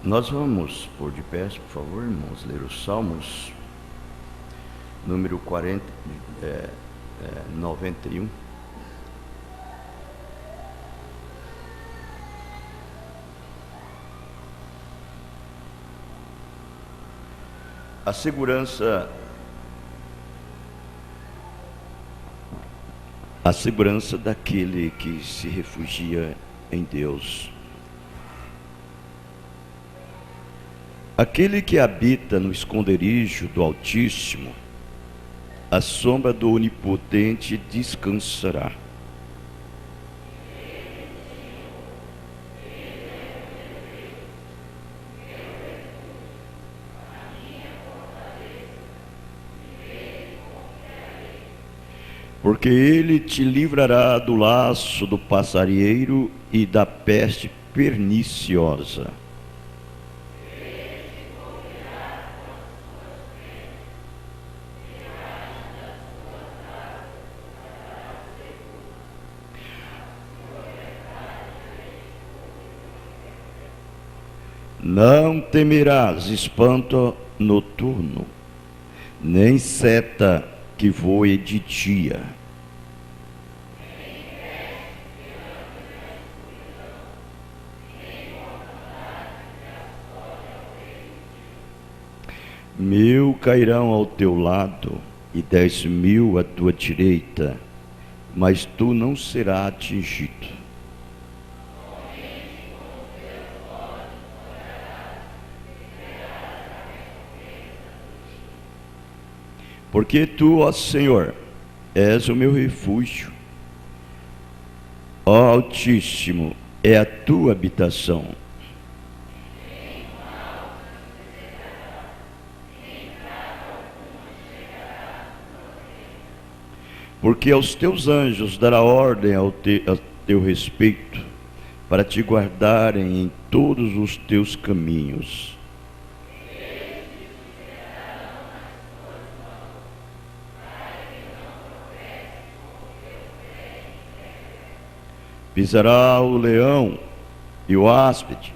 Nós vamos pôr de pé, por favor, irmãos, ler os Salmos, número 91. A segurança daquele que se refugia em Deus. Aquele que habita no esconderijo do Altíssimo, à sombra do Onipotente descansará. Porque ele te livrará do laço do passarinheiro e da peste perniciosa. Não temerás espanto noturno, nem seta que voe de dia. Mil cairão ao teu lado e 10.000 à tua direita, mas tu não serás atingido. Porque tu, ó Senhor, és o meu refúgio. Ó Altíssimo, é a tua habitação. Porque aos teus anjos dará ordem ao teu respeito, para te guardarem em todos os teus caminhos. Pisará o leão e o áspide,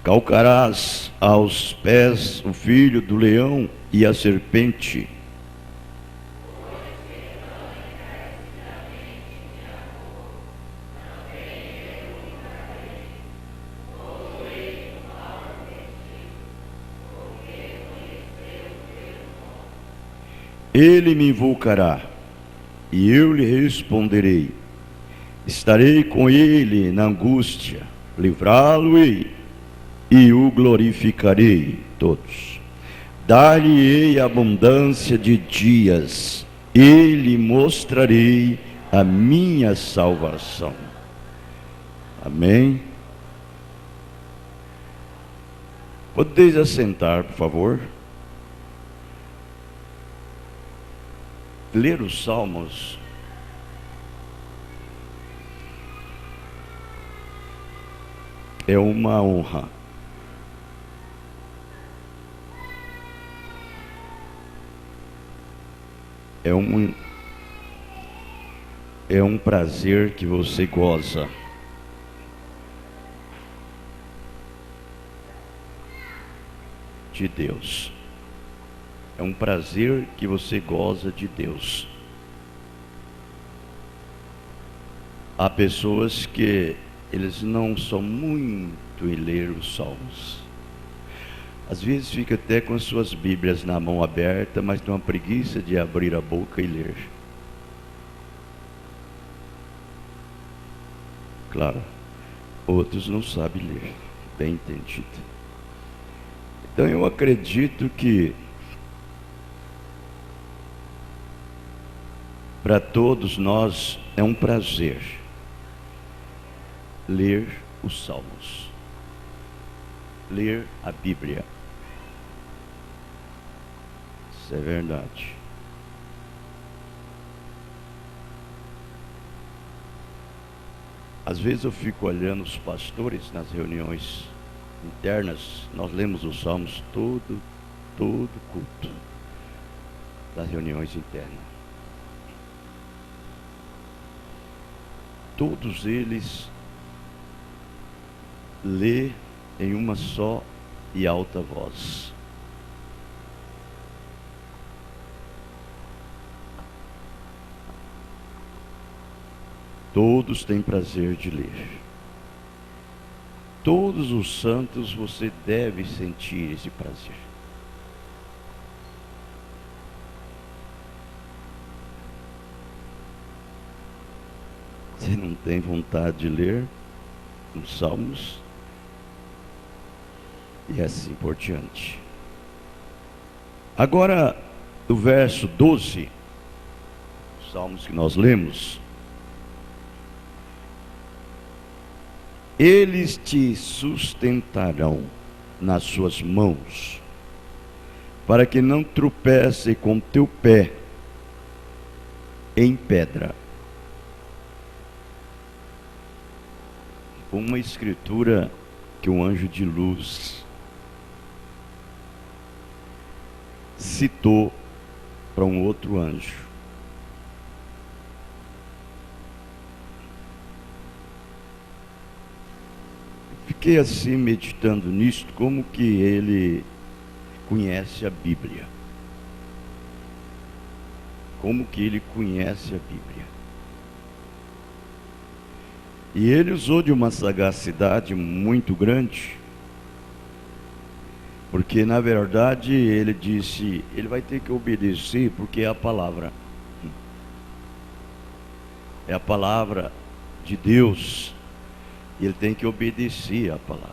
calcarás aos pés o filho do leão e a serpente. Ele me invocará, e eu lhe responderei. Estarei com ele na angústia, livrá-lo-ei e o glorificarei todos. Dar-lhe-ei abundância de dias, e lhe mostrarei a minha salvação. Amém? Podeis assentar, por favor? Ler os Salmos é uma honra. É um prazer que você goza. De Deus. É um prazer que você goza de Deus. Há pessoas que eles não são muito em ler os Salmos. Às vezes fica até com as suas Bíblias na mão aberta, mas tem uma preguiça de abrir a boca e ler. Claro, outros não sabem ler, bem entendido. Então eu acredito que para todos nós é um prazer ler os Salmos, ler a Bíblia. Isso é verdade. Às vezes eu fico olhando os pastores nas reuniões internas, nós lemos os Salmos todo culto das reuniões internas. Todos eles lê em uma só e alta voz. Todos têm prazer de ler. Todos os santos você deve sentir esse prazer. Você não tem vontade de ler os salmos? E assim por diante. Agora, o verso 12, os salmos que nós lemos. Eles te sustentarão nas suas mãos, para que não tropece com teu pé em pedra. Uma escritura que um anjo de luz citou para um outro anjo. Fiquei assim meditando nisso, como que ele conhece a Bíblia. Como que ele conhece a Bíblia. E ele usou de uma sagacidade muito grande, porque na verdade ele disse, ele vai ter que obedecer porque é a palavra. É a palavra de Deus. Ele tem que obedecer à palavra.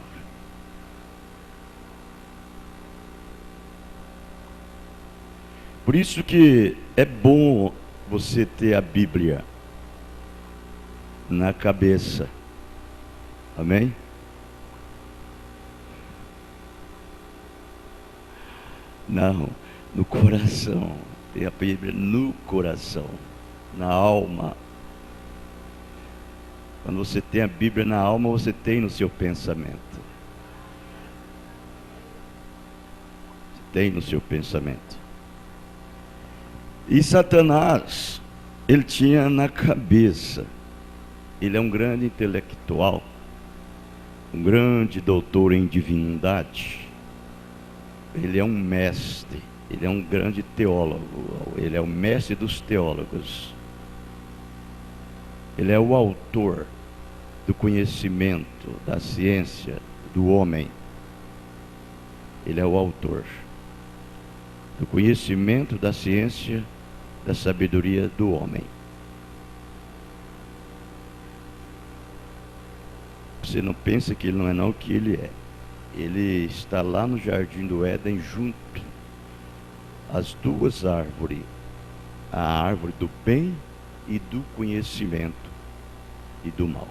Por isso que é bom você ter a Bíblia na cabeça. Amém? Não, no coração. Tem a Bíblia no coração, na alma. Quando você tem a Bíblia na alma, você tem no seu pensamento. Você tem no seu pensamento. E Satanás, ele tinha na cabeça. Ele é um grande intelectual, um grande doutor em divindade. Ele é um mestre, ele é um grande teólogo, ele é o mestre dos teólogos. Ele é o autor do conhecimento, da ciência, do homem. Ele é o autor do conhecimento, da ciência, da sabedoria do homem. Você não pensa que ele não é não o que ele é. Ele está lá no jardim do Éden junto às duas árvores. A árvore do bem e do conhecimento e do mal.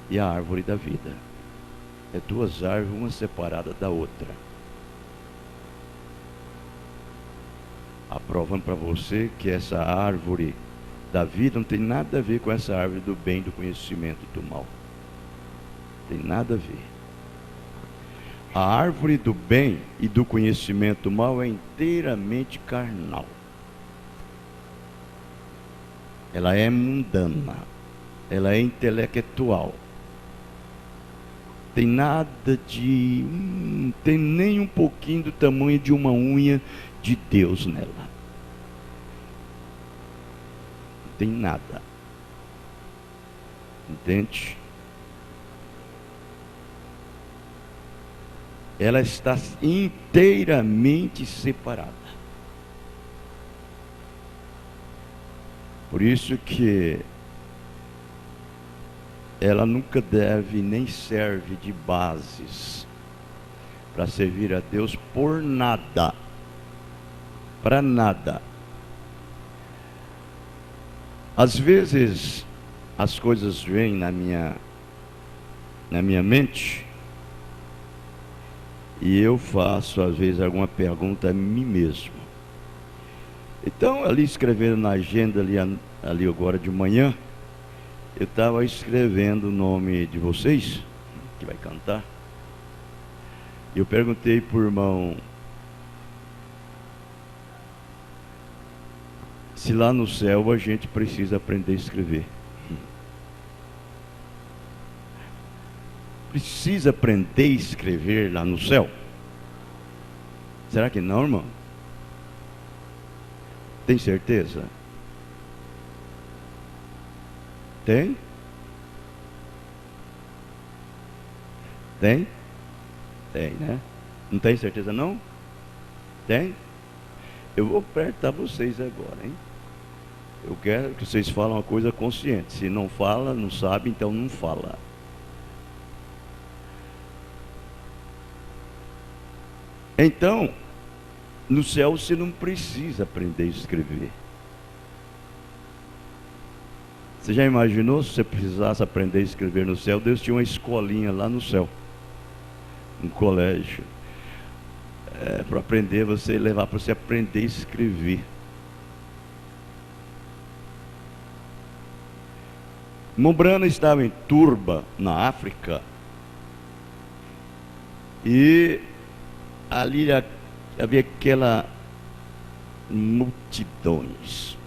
E a árvore da vida. É duas árvores, uma separada da outra. Aprovando para você que essa árvore da vida não tem nada a ver com essa árvore do bem, do conhecimento e do mal. Tem nada a ver. A árvore do bem e do conhecimento do mal é inteiramente carnal. Ela é mundana. Ela é intelectual. Tem nada de... tem nem um pouquinho do tamanho de uma unha de Deus nela. Não tem nada. Entende? Ela está inteiramente separada. Por isso que ela nunca deve nem serve de bases para servir a Deus por nada. Para nada. Às vezes as coisas vêm na minha mente e eu faço às vezes alguma pergunta a mim mesmo. Então ali escrevendo na agenda ali agora de manhã, eu estava escrevendo o nome de vocês que vai cantar. Eu perguntei para o irmão se lá no céu a gente precisa aprender a escrever. precisa aprender a escrever lá no céu? Será que não, irmão? Tem certeza? Tem? Tem? Tem, né? Não tem certeza não? Tem? Eu vou apertar vocês agora, hein? Eu quero que vocês falem uma coisa consciente. Se não fala, não sabe, então não fala. Então, no céu você não precisa aprender a escrever. Você já imaginou se você precisasse aprender a escrever no céu? Deus tinha uma escolinha lá no céu, um colégio, para aprender, você levar para você aprender a escrever. Mombrana estava em Turba, na África, e ali havia aquela multidões.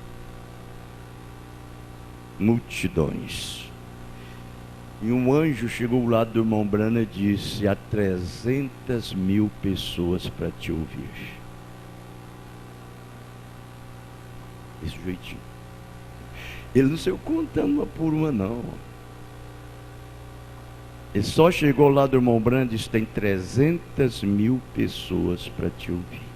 E um anjo chegou ao lado do irmão Branham e disse: há 300.000 pessoas para te ouvir. Esse jeitinho. Ele não saiu contando uma por uma, não. Ele só chegou lá do irmão Branham e disse: tem 300.000 pessoas para te ouvir.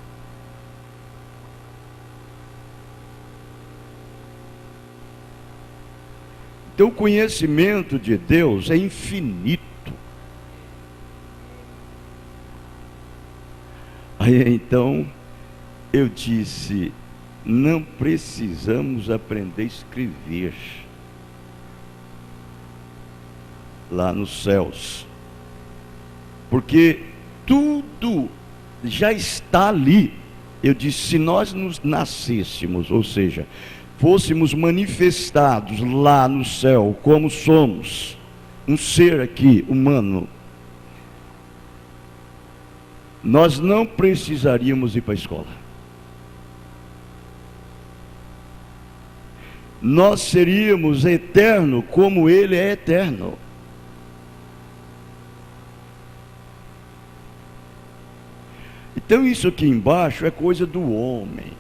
Então o conhecimento de Deus é infinito. Aí então eu disse: não precisamos aprender a escrever lá nos céus, porque tudo já está ali. Eu disse: se nós nos nascêssemos, ou seja, fôssemos manifestados lá no céu como somos, um ser aqui humano, nós não precisaríamos ir para a escola. Nós seríamos eterno como Ele é eterno. Então isso aqui embaixo é coisa do homem.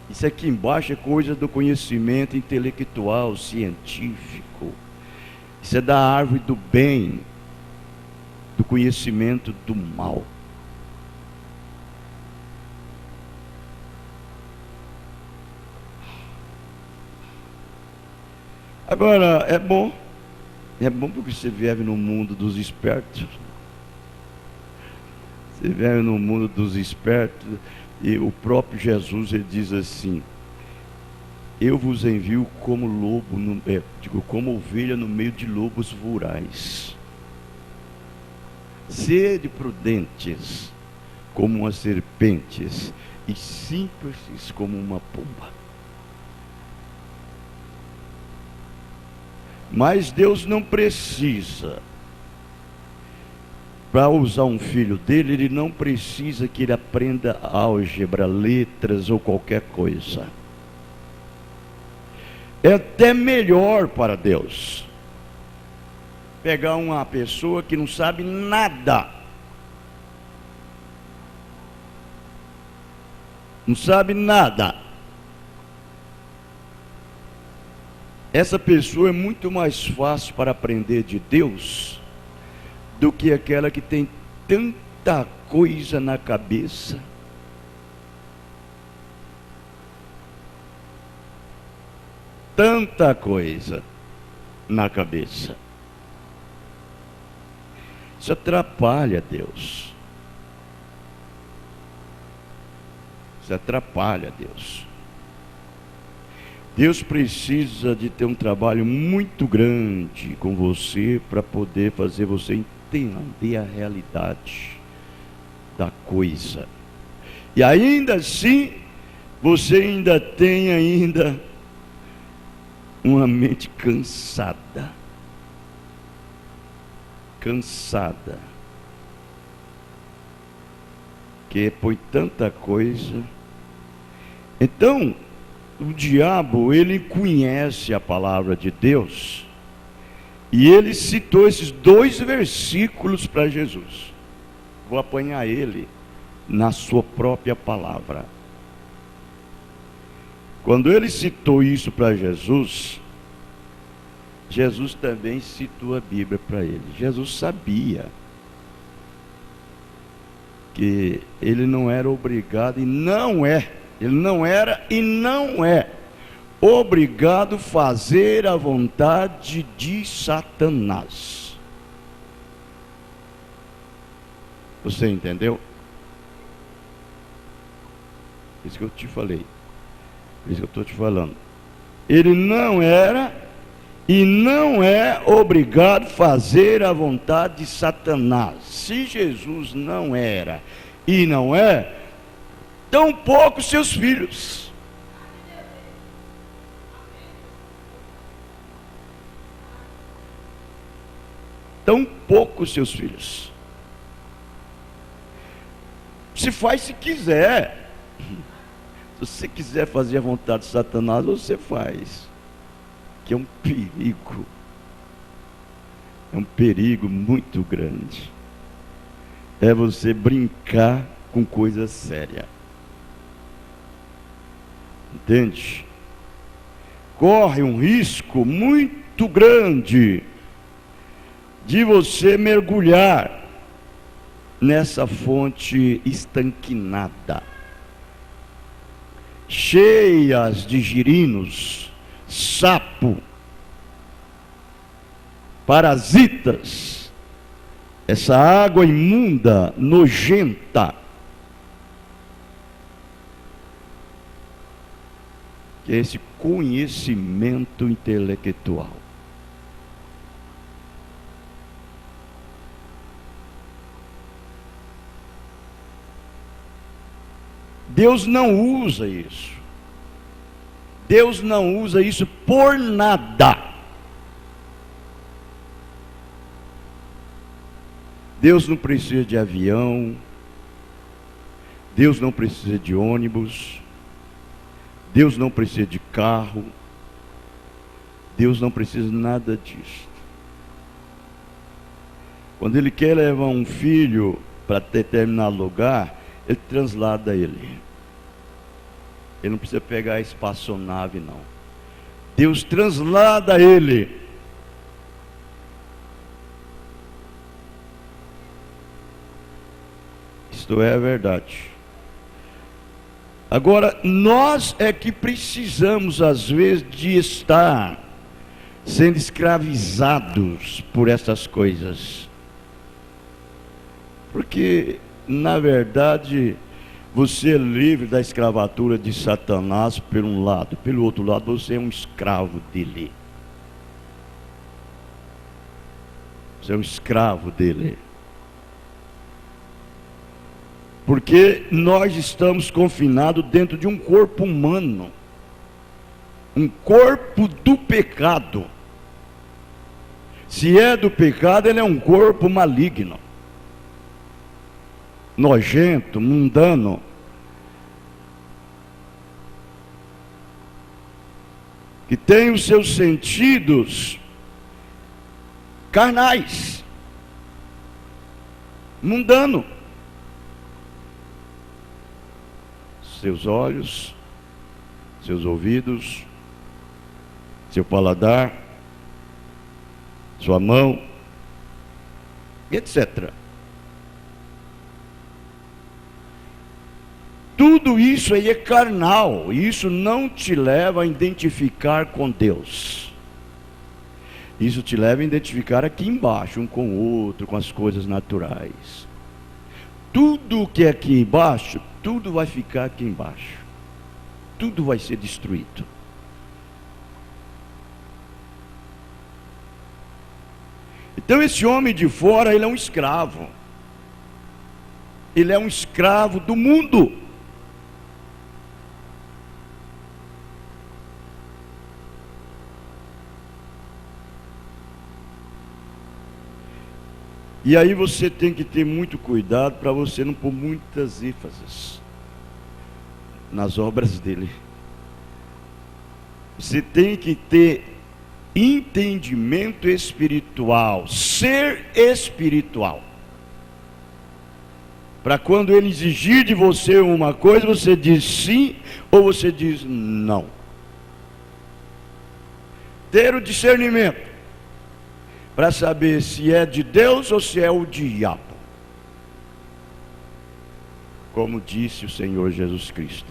Isso aqui embaixo é coisa do conhecimento intelectual, científico. Isso é da árvore do bem, do conhecimento do mal. Agora, é bom porque você vive no mundo dos espertos. Você vive no mundo dos espertos, e o próprio Jesus, ele diz assim: eu vos envio como lobo, como ovelha no meio de lobos vorazes. Sede prudentes como umas serpentes e simples como uma pomba. Mas Deus não precisa, para usar um filho dele, ele não precisa que ele aprenda álgebra, letras ou qualquer coisa. É até melhor para Deus pegar uma pessoa que não sabe nada, não sabe nada. Essa pessoa é muito mais fácil para aprender de Deus do que aquela que tem tanta coisa na cabeça. Tanta coisa na cabeça. Isso atrapalha Deus. Isso atrapalha Deus. Deus precisa de ter um trabalho muito grande com você para poder fazer você entender a realidade da coisa. E ainda assim, você ainda tem uma mente cansada. Cansada. Que foi tanta coisa. Então, o diabo, ele conhece a palavra de Deus, E ele citou esses 2 versículos para Jesus. Vou apanhar ele na sua própria palavra. Quando ele citou isso para Jesus, Jesus também citou a Bíblia para ele. Jesus sabia que ele não era obrigado e não é, ele não era e não é obrigado a fazer a vontade de Satanás. Você entendeu? Isso que eu te falei. Isso que eu estou te falando. Ele não era e não é obrigado a fazer a vontade de Satanás. Se Jesus não era e não é, tampouco seus filhos. Tampouco seus filhos. Se faz se quiser. Se você quiser fazer a vontade de Satanás, você faz. Que é um perigo. É um perigo muito grande. É você brincar com coisa séria. Entende? Corre um risco muito grande de você mergulhar nessa fonte estanquinada, cheias de girinos, sapo, parasitas, essa água imunda, nojenta, que é esse conhecimento intelectual. Deus não usa isso. Deus não usa isso por nada. Deus não precisa de avião. Deus não precisa de ônibus. Deus não precisa de carro. Deus não precisa de nada disso. Quando Ele quer levar um filho para determinado lugar, Ele translada ele. Ele não precisa pegar a espaçonave, não. Deus translada ele. Isto é a verdade. Agora, nós é que precisamos, às vezes, de estar sendo escravizados por essas coisas. Porque, na verdade, você é livre da escravatura de Satanás por um lado. Pelo outro lado, você é um escravo dele. Você é um escravo dele. Porque nós estamos confinados dentro de um corpo humano. Um corpo do pecado. Se é do pecado, ele é um corpo maligno, nojento, mundano. Que tem os seus sentidos carnais, mundano. Seus olhos, seus ouvidos, seu paladar, sua mão, etc. Tudo isso aí é carnal, e isso não te leva a identificar com Deus. Isso te leva a identificar aqui embaixo, um com o outro, com as coisas naturais. Tudo que é aqui embaixo, tudo vai ficar aqui embaixo. Tudo vai ser destruído. Então esse homem de fora, ele é um escravo. Ele é um escravo do mundo. E aí você tem que ter muito cuidado para você não pôr muitas ênfases nas obras dele. Você tem que ter entendimento espiritual, ser espiritual. Para quando ele exigir de você uma coisa, você diz sim ou você diz não. Ter o discernimento para saber se é de Deus ou se é o diabo. Como disse o Senhor Jesus Cristo.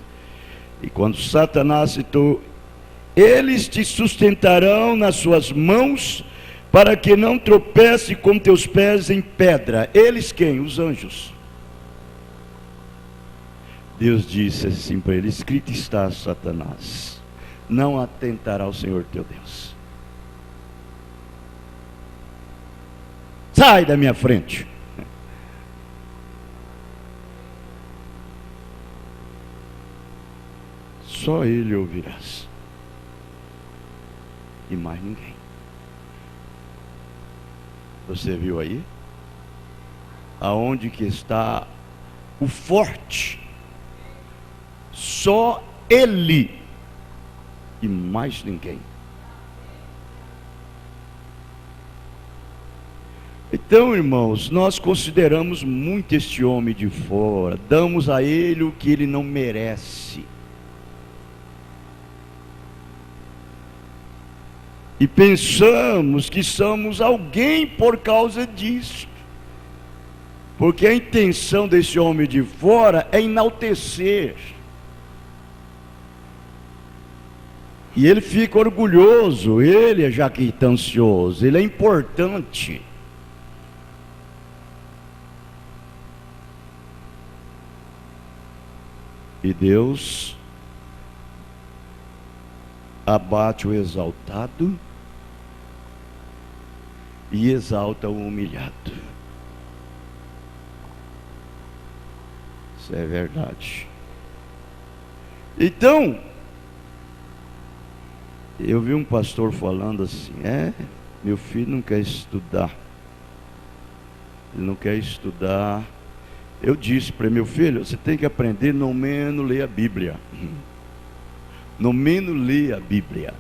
E quando Satanás citou, eles te sustentarão nas suas mãos, para que não tropece com teus pés em pedra. Eles quem? Os anjos. Deus disse assim para ele: escrito está, Satanás, não atentará ao Senhor teu Deus. Sai da minha frente. Só ele ouvirás. E mais ninguém. Você viu aí? Aonde que está o forte? Só ele e mais ninguém. Então, irmãos, nós consideramos muito este homem de fora, damos a ele o que ele não merece. E pensamos que somos alguém por causa disso. Porque a intenção desse homem de fora é enaltecer. E ele fica orgulhoso, ele é jactancioso, ele é importante. E Deus abate o exaltado e exalta o humilhado. Isso é verdade. Então, eu vi um pastor falando assim: meu filho não quer estudar. Ele não quer estudar. Eu disse para meu filho: você tem que aprender no menos ler a Bíblia. No menos ler a Bíblia.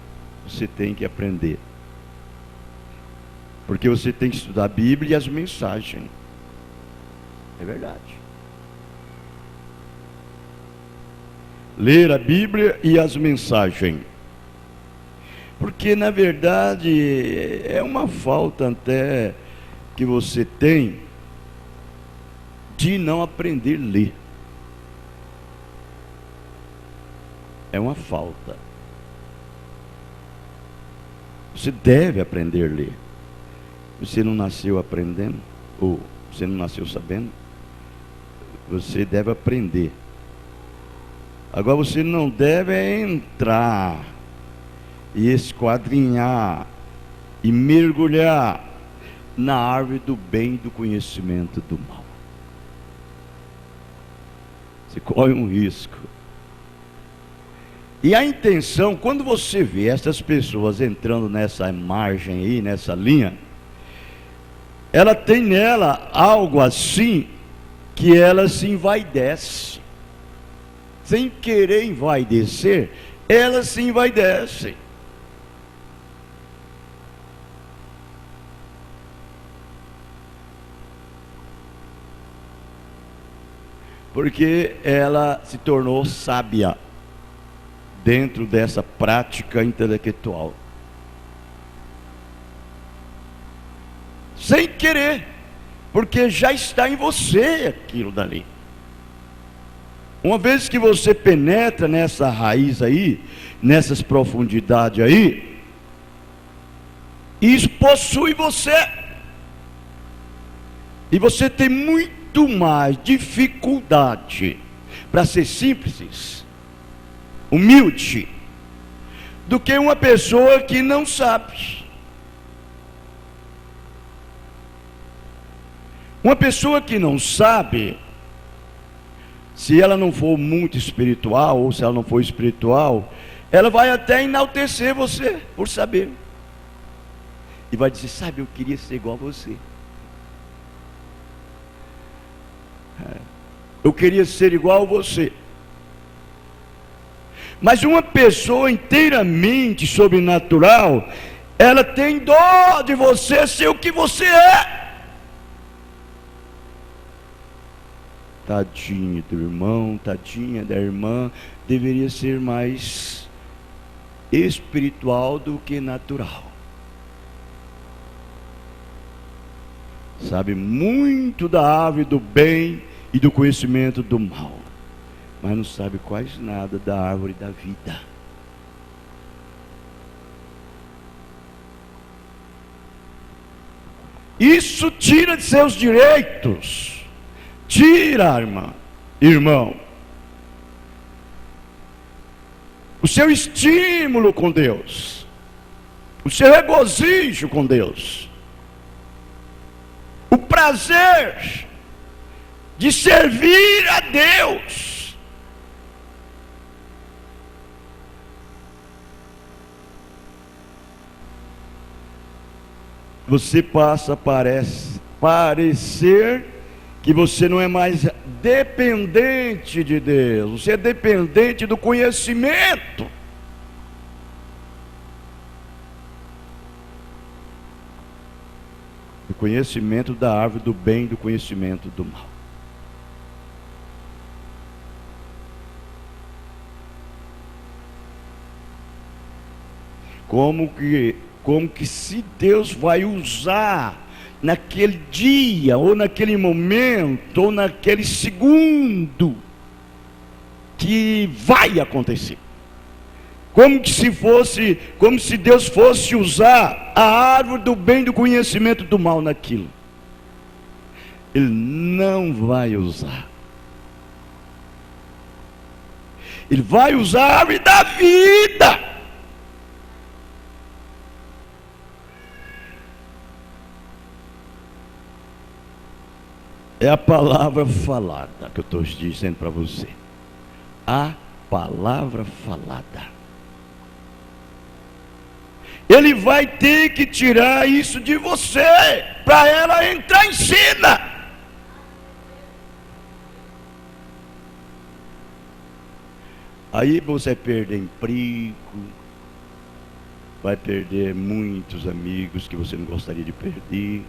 Você tem que aprender. Porque você tem que estudar a Bíblia e as mensagens. É verdade. Ler a Bíblia e as mensagens. Porque na verdade é uma falta até que você tem de não aprender a ler. É uma falta. Você deve aprender a ler. Você não nasceu aprendendo, ou você não nasceu sabendo. Você deve aprender. Agora você não deve entrar e esquadrinhar e mergulhar na árvore do bem e do conhecimento do mal. Você corre um risco. E a intenção, quando você vê essas pessoas entrando nessa margem aí, nessa linha, ela tem nela algo assim, que ela se envaidece. Sem querer envaidecer, ela se envaidece. Porque ela se tornou sábia dentro dessa prática intelectual. Sem querer, porque já está em você aquilo dali. Uma vez que você penetra nessa raiz aí, nessas profundidades aí, isso possui você. E você tem muito mais dificuldade para ser simples, humilde, do que uma pessoa que não sabe. Uma pessoa que não sabe, se ela não for muito espiritual, ou se ela não for espiritual, ela vai até enaltecer você por saber. E vai dizer: sabe, eu queria ser igual a você. Eu queria ser igual a você. Mas uma pessoa inteiramente sobrenatural, Ela tem dó de você ser o que você é. Tadinho do irmão, tadinha da irmã, deveria ser mais espiritual do que natural. Sabe muito da árvore do bem e do conhecimento do mal, mas não sabe quase nada da árvore da vida. Isso tira de seus direitos, tira, irmão, o seu estímulo com Deus, o seu regozijo com Deus, o prazer de servir a Deus. Você passa a parecer que você não é mais dependente de Deus, você é dependente do conhecimento. Do conhecimento da árvore do bem e do conhecimento do mal. Como que se Deus vai usar naquele dia, ou naquele momento, ou naquele segundo que vai acontecer. Como se Deus fosse usar a árvore do bem e do conhecimento do mal naquilo. Ele não vai usar. Ele vai usar a árvore da vida. É a palavra falada que eu estou dizendo para você. A palavra falada. Ele vai ter que tirar isso de você, para ela entrar em cena. Aí você vai perder emprego, vai perder muitos amigos que você não gostaria de perder.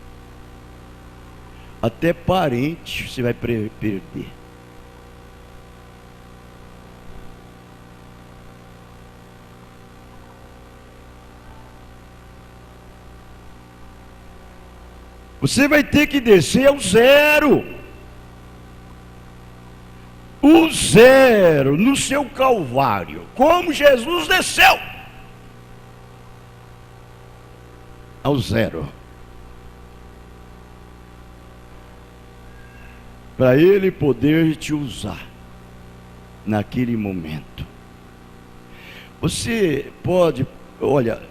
Até parente você vai perder. Você vai ter que descer ao zero. O zero no seu Calvário, como Jesus desceu ao zero. Para Ele poder te usar naquele momento. Você pode, olha,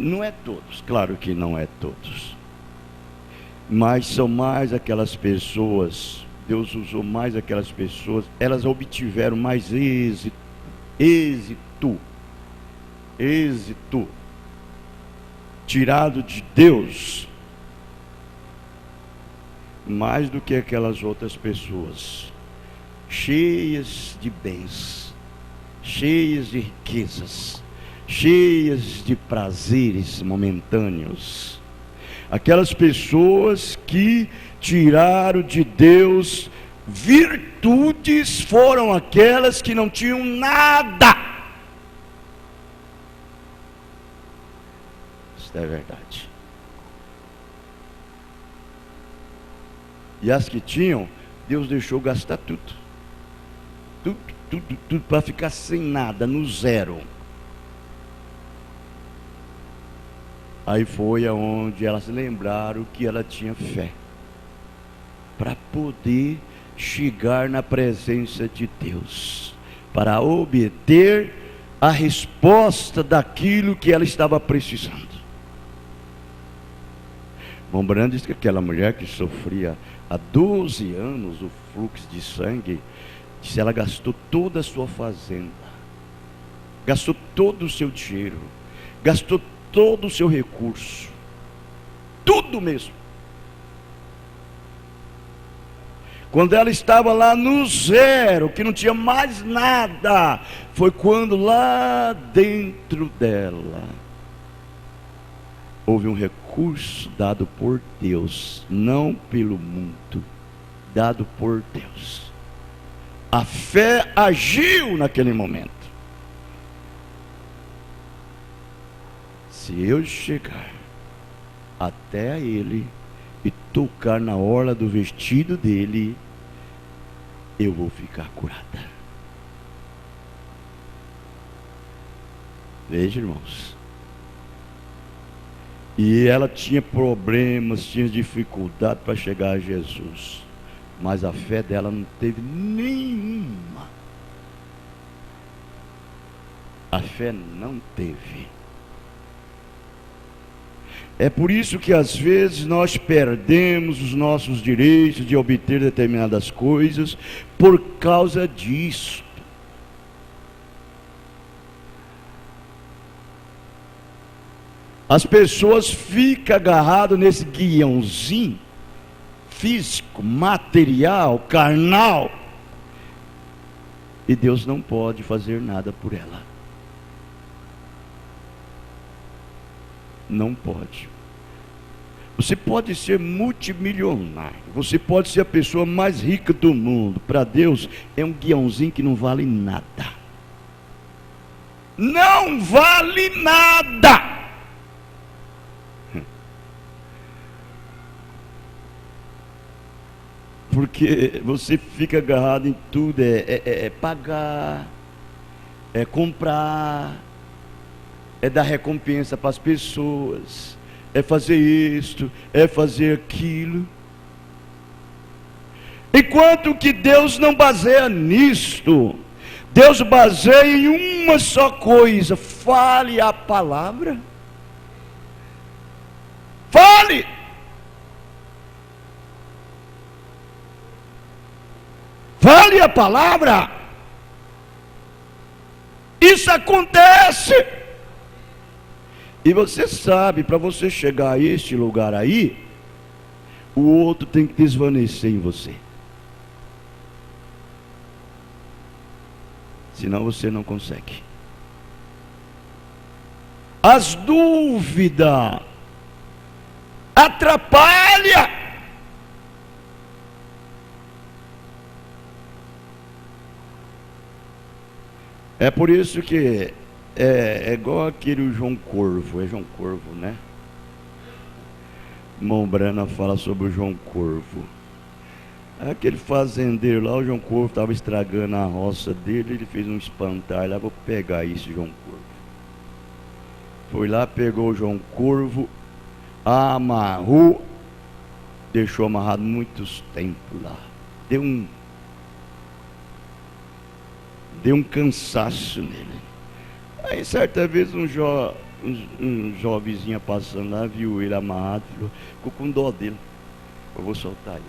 não é todos, claro que não é todos, mas são mais aquelas pessoas, Deus usou mais aquelas pessoas, elas obtiveram mais êxito, tirado de Deus, mais do que aquelas outras pessoas, cheias de bens, cheias de riquezas, cheias de prazeres momentâneos. Aquelas pessoas que tiraram de Deus virtudes, foram aquelas que não tinham nada. Isso é verdade. E as que tinham, Deus deixou gastar tudo, para ficar sem nada, no zero. Aí foi aonde elas lembraram que ela tinha fé, para poder chegar na presença de Deus, para obter a resposta daquilo que ela estava precisando. Lembrando que aquela mulher que sofria há 12 anos o fluxo de sangue, disse, ela gastou toda a sua fazenda, gastou todo o seu dinheiro, gastou todo o seu recurso, tudo mesmo. Quando ela estava lá no zero, que não tinha mais nada, foi quando lá dentro dela houve um recurso dado por Deus, não pelo mundo, dado por Deus. A fé agiu naquele momento. Se eu chegar até ele e tocar na orla do vestido dele, eu vou ficar curada. Veja, irmãos. E ela tinha problemas, tinha dificuldade para chegar a Jesus, mas a fé dela não teve nenhuma. A fé não teve. É por isso que às vezes nós perdemos os nossos direitos de obter determinadas coisas por causa disso. As pessoas ficam agarradas nesse guiãozinho físico, material, carnal, e Deus não pode fazer nada por ela. Não pode. Você pode ser multimilionário, você pode ser a pessoa mais rica do mundo. Para Deus é um guiãozinho que não vale nada. Não vale nada. Porque você fica agarrado em tudo, é pagar, é comprar, é dar recompensa para as pessoas, é fazer isto, é fazer aquilo. Enquanto que Deus não baseia nisto, Deus baseia em uma só coisa: fale a palavra. Fale! Fale a palavra. Isso acontece. E você sabe, para você chegar a este lugar aí, o outro tem que desvanecer em você. Senão você não consegue. As dúvidas atrapalham. É por isso que é igual aquele João Corvo, é João Corvo, né? Irmão Brana fala sobre o João Corvo. Aquele fazendeiro lá, o João Corvo estava estragando a roça dele, ele fez um espantalho lá, vou pegar esse João Corvo. Foi lá, pegou o João Corvo, amarrou, deixou amarrado muitos tempos lá. Deu um cansaço nele. Aí certa vez um jovenzinho passando lá, viu ele amarrado, ficou com dó dele. Eu vou soltar ele.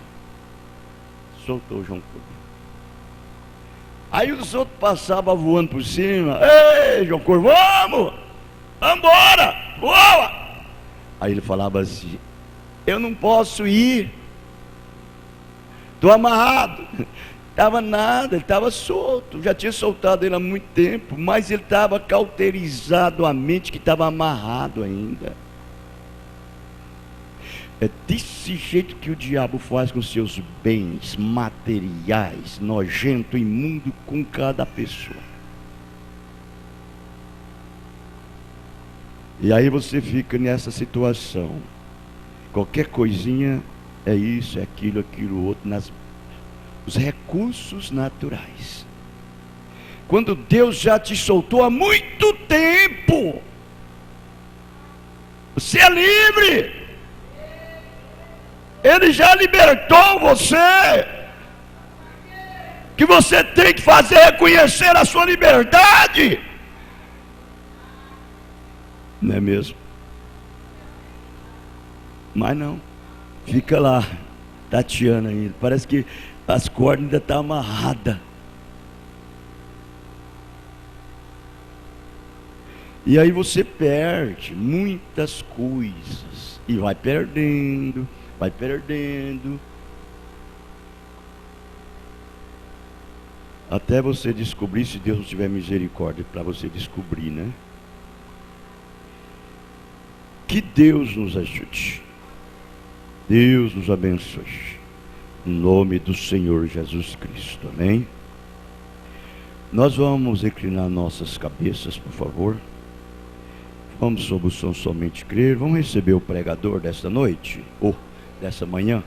Soltou o João Corvo. Aí os outros passavam voando por cima. Ei, João Corvo, vamos! Vambora! Voa! Aí ele falava assim: eu não posso ir. Estou amarrado. Estava nada, ele estava solto, já tinha soltado ele há muito tempo, mas ele estava cauterizado a mente que estava amarrado ainda. É desse jeito que o diabo faz com seus bens materiais, nojento, imundo, com cada pessoa. E aí você fica nessa situação, qualquer coisinha é isso, é aquilo outro, os recursos naturais. Quando Deus já te soltou há muito tempo, você é livre. Ele já libertou você. O que você tem que fazer é reconhecer a sua liberdade. Não é mesmo? Mas não, fica lá tateando ainda. Parece que as cordas ainda estão amarradas. E aí você perde muitas coisas. E vai perdendo. Até você descobrir, se Deus tiver misericórdia para você descobrir, né? Que Deus nos ajude. Deus nos abençoe. Em nome do Senhor Jesus Cristo. Amém? Nós vamos inclinar nossas cabeças, por favor. Vamos sob o som somente crer. Vamos receber o pregador desta noite, ou dessa manhã.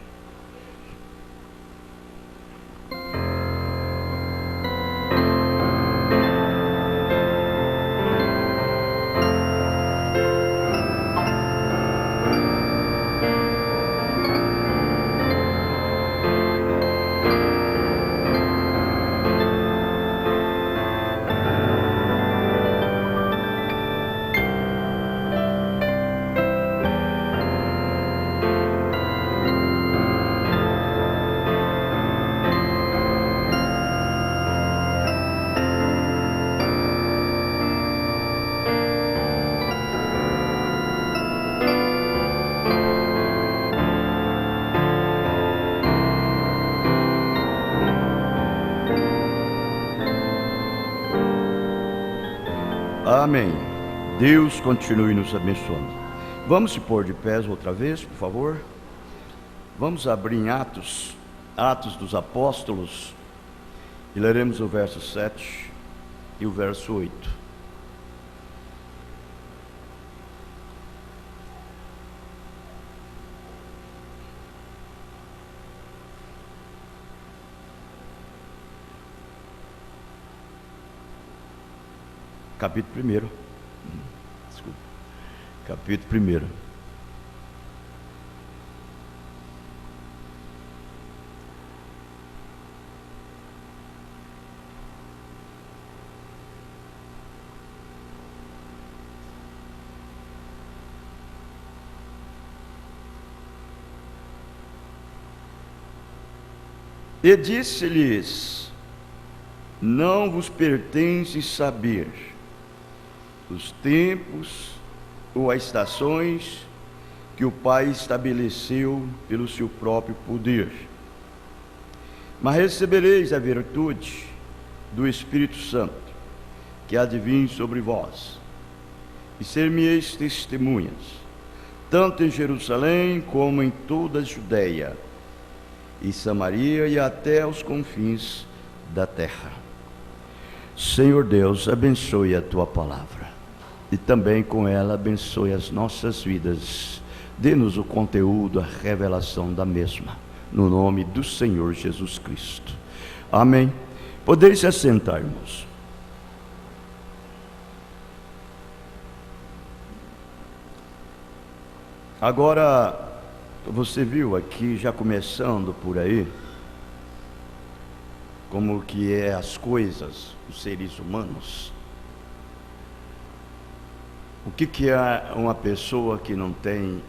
Amém. Deus continue nos abençoando. Vamos se pôr de pés outra vez, por favor. Vamos abrir em Atos dos Apóstolos, e leremos o verso 7 e o verso 8. Capítulo 1. Desculpa. Capítulo 1. E disse-lhes: não vos pertence saber os tempos ou as estações que o Pai estabeleceu pelo seu próprio poder, mas recebereis a virtude do Espírito Santo, que há de vir sobre vós, e ser-me-eis testemunhas, tanto em Jerusalém como em toda a Judeia e Samaria e até aos confins da terra. Senhor Deus, abençoe a tua palavra e também com ela abençoe as nossas vidas. Dê-nos o conteúdo, a revelação da mesma, no nome do Senhor Jesus Cristo. Amém. Podeis se assentar, irmãos. Agora, você viu aqui, já começando por aí, como que é as coisas, os seres humanos. O que é uma pessoa que não tem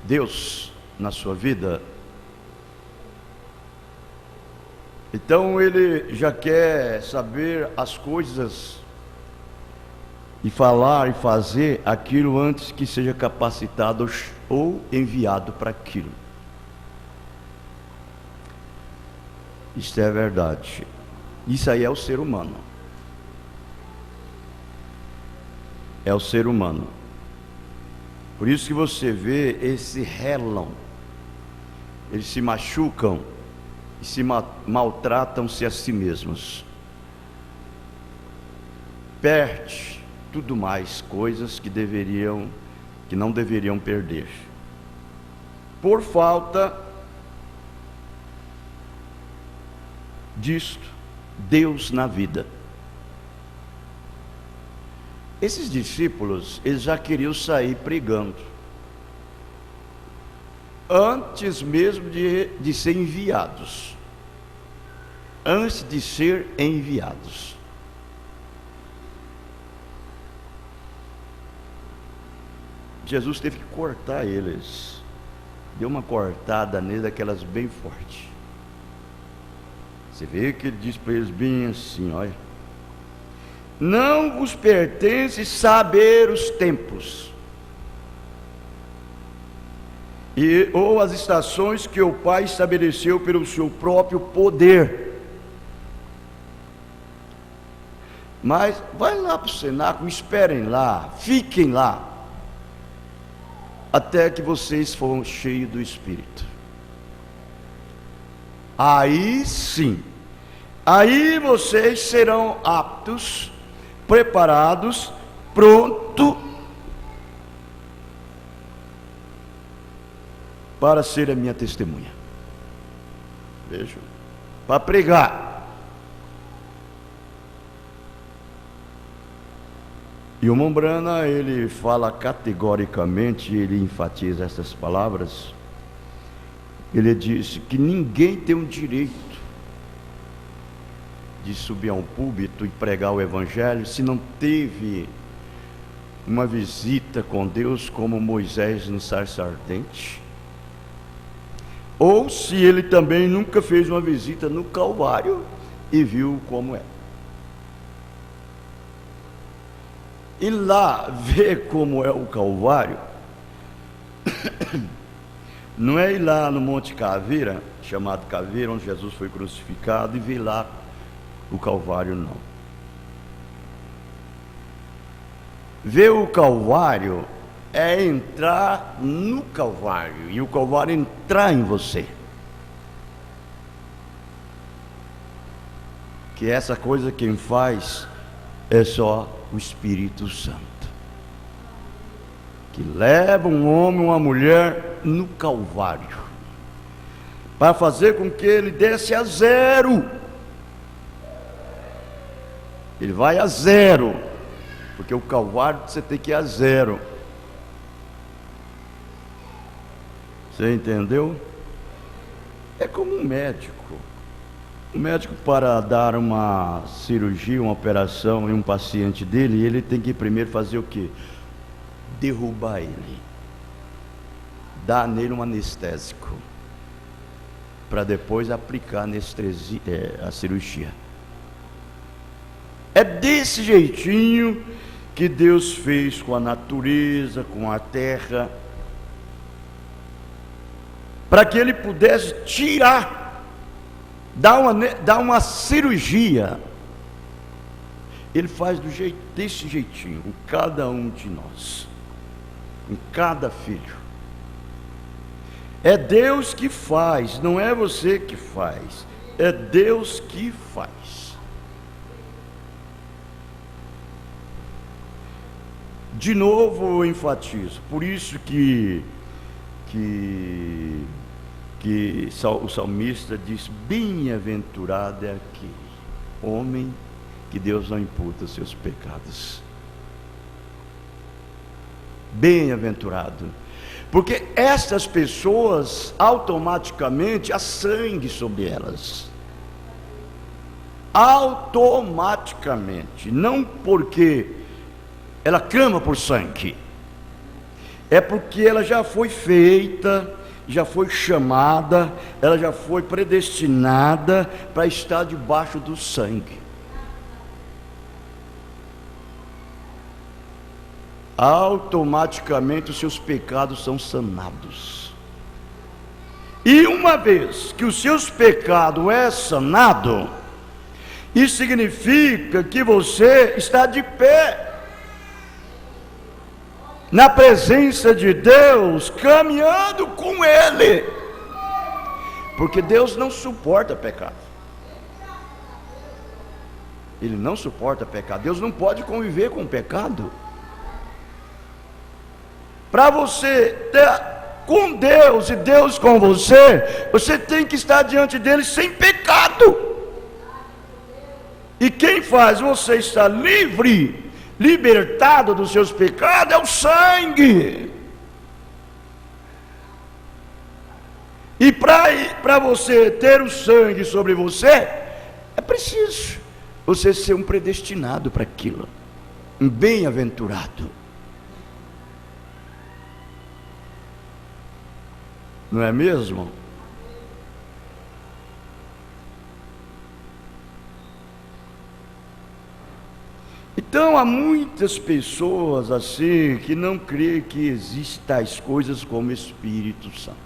Deus na sua vida? Então ele já quer saber as coisas e falar e fazer aquilo antes que seja capacitado ou enviado para aquilo. Isso é verdade. Isso aí é o ser humano. É o ser humano. Por isso que você vê, eles se relam, eles se machucam e se maltratam-se a si mesmos. Perde tudo mais coisas que não deveriam perder, por falta disto, Deus na vida. Esses discípulos, eles já queriam sair pregando, antes mesmo de ser enviados. Antes de ser enviados. Jesus teve que cortar eles. Deu uma cortada neles, daquelas bem forte. Você vê que ele diz para eles bem assim, olha: não vos pertence saber os tempos ou as estações que o Pai estabeleceu pelo seu próprio poder. Mas vai lá para o cenáculo, esperem lá, fiquem lá. até que vocês foram cheios do Espírito. Aí sim, aí vocês serão aptos, preparados, pronto para ser a minha testemunha. Veja, para pregar. E o Mombrana, ele fala categoricamente, ele enfatiza essas palavras. Ele disse que ninguém tem o direito de subir a um púlpito e pregar o Evangelho se não teve uma visita com Deus como Moisés no sarça ardente, ou se ele também nunca fez uma visita no Calvário e viu como é. E lá ver como é o Calvário não é ir lá no Monte Caveira, chamado Caveira, onde Jesus foi crucificado, e ver lá o Calvário, não. Ver o Calvário é entrar no Calvário, e o Calvário entrar em você. Que essa coisa quem faz é só o Espírito Santo, que leva um homem, uma mulher no Calvário, para fazer com que ele desce a zero. Ele vai a zero, porque o Calvário você tem que ir a zero. Você entendeu? É como um médico. O médico, para dar uma cirurgia, uma operação em um paciente dele, ele tem que primeiro fazer o quê? Derrubar ele, dar nele um anestésico, para depois aplicar anestesia, a cirurgia. É desse jeitinho que Deus fez com a natureza, com a terra, para que ele pudesse tirar, dar uma cirurgia. Ele faz desse jeitinho, com cada um de nós, com cada filho. É Deus que faz, não é você que faz, é Deus que faz. De novo eu enfatizo, por isso que o salmista diz: bem-aventurado é aquele homem que Deus não imputa os seus pecados. Bem-aventurado, porque estas pessoas automaticamente há sangue sobre elas, automaticamente, não porque ela clama por sangue, é porque ela já foi feita, já foi chamada, ela já foi predestinada para estar debaixo do sangue. Automaticamente os seus pecados são sanados. E uma vez que os seus pecados é sanado, isso significa que você está de pé na presença de Deus, caminhando com Ele, porque Deus não suporta pecado. Ele não suporta pecado. Deus não pode conviver com o pecado. Para você ter com Deus e Deus com você, você tem que estar diante dele sem pecado. E quem faz você estar livre, libertado dos seus pecados, é o sangue. E para você ter o sangue sobre você, é preciso você ser um predestinado para aquilo, um bem-aventurado. Não é mesmo? Então há muitas pessoas assim que não creem que existem tais coisas como Espírito Santo.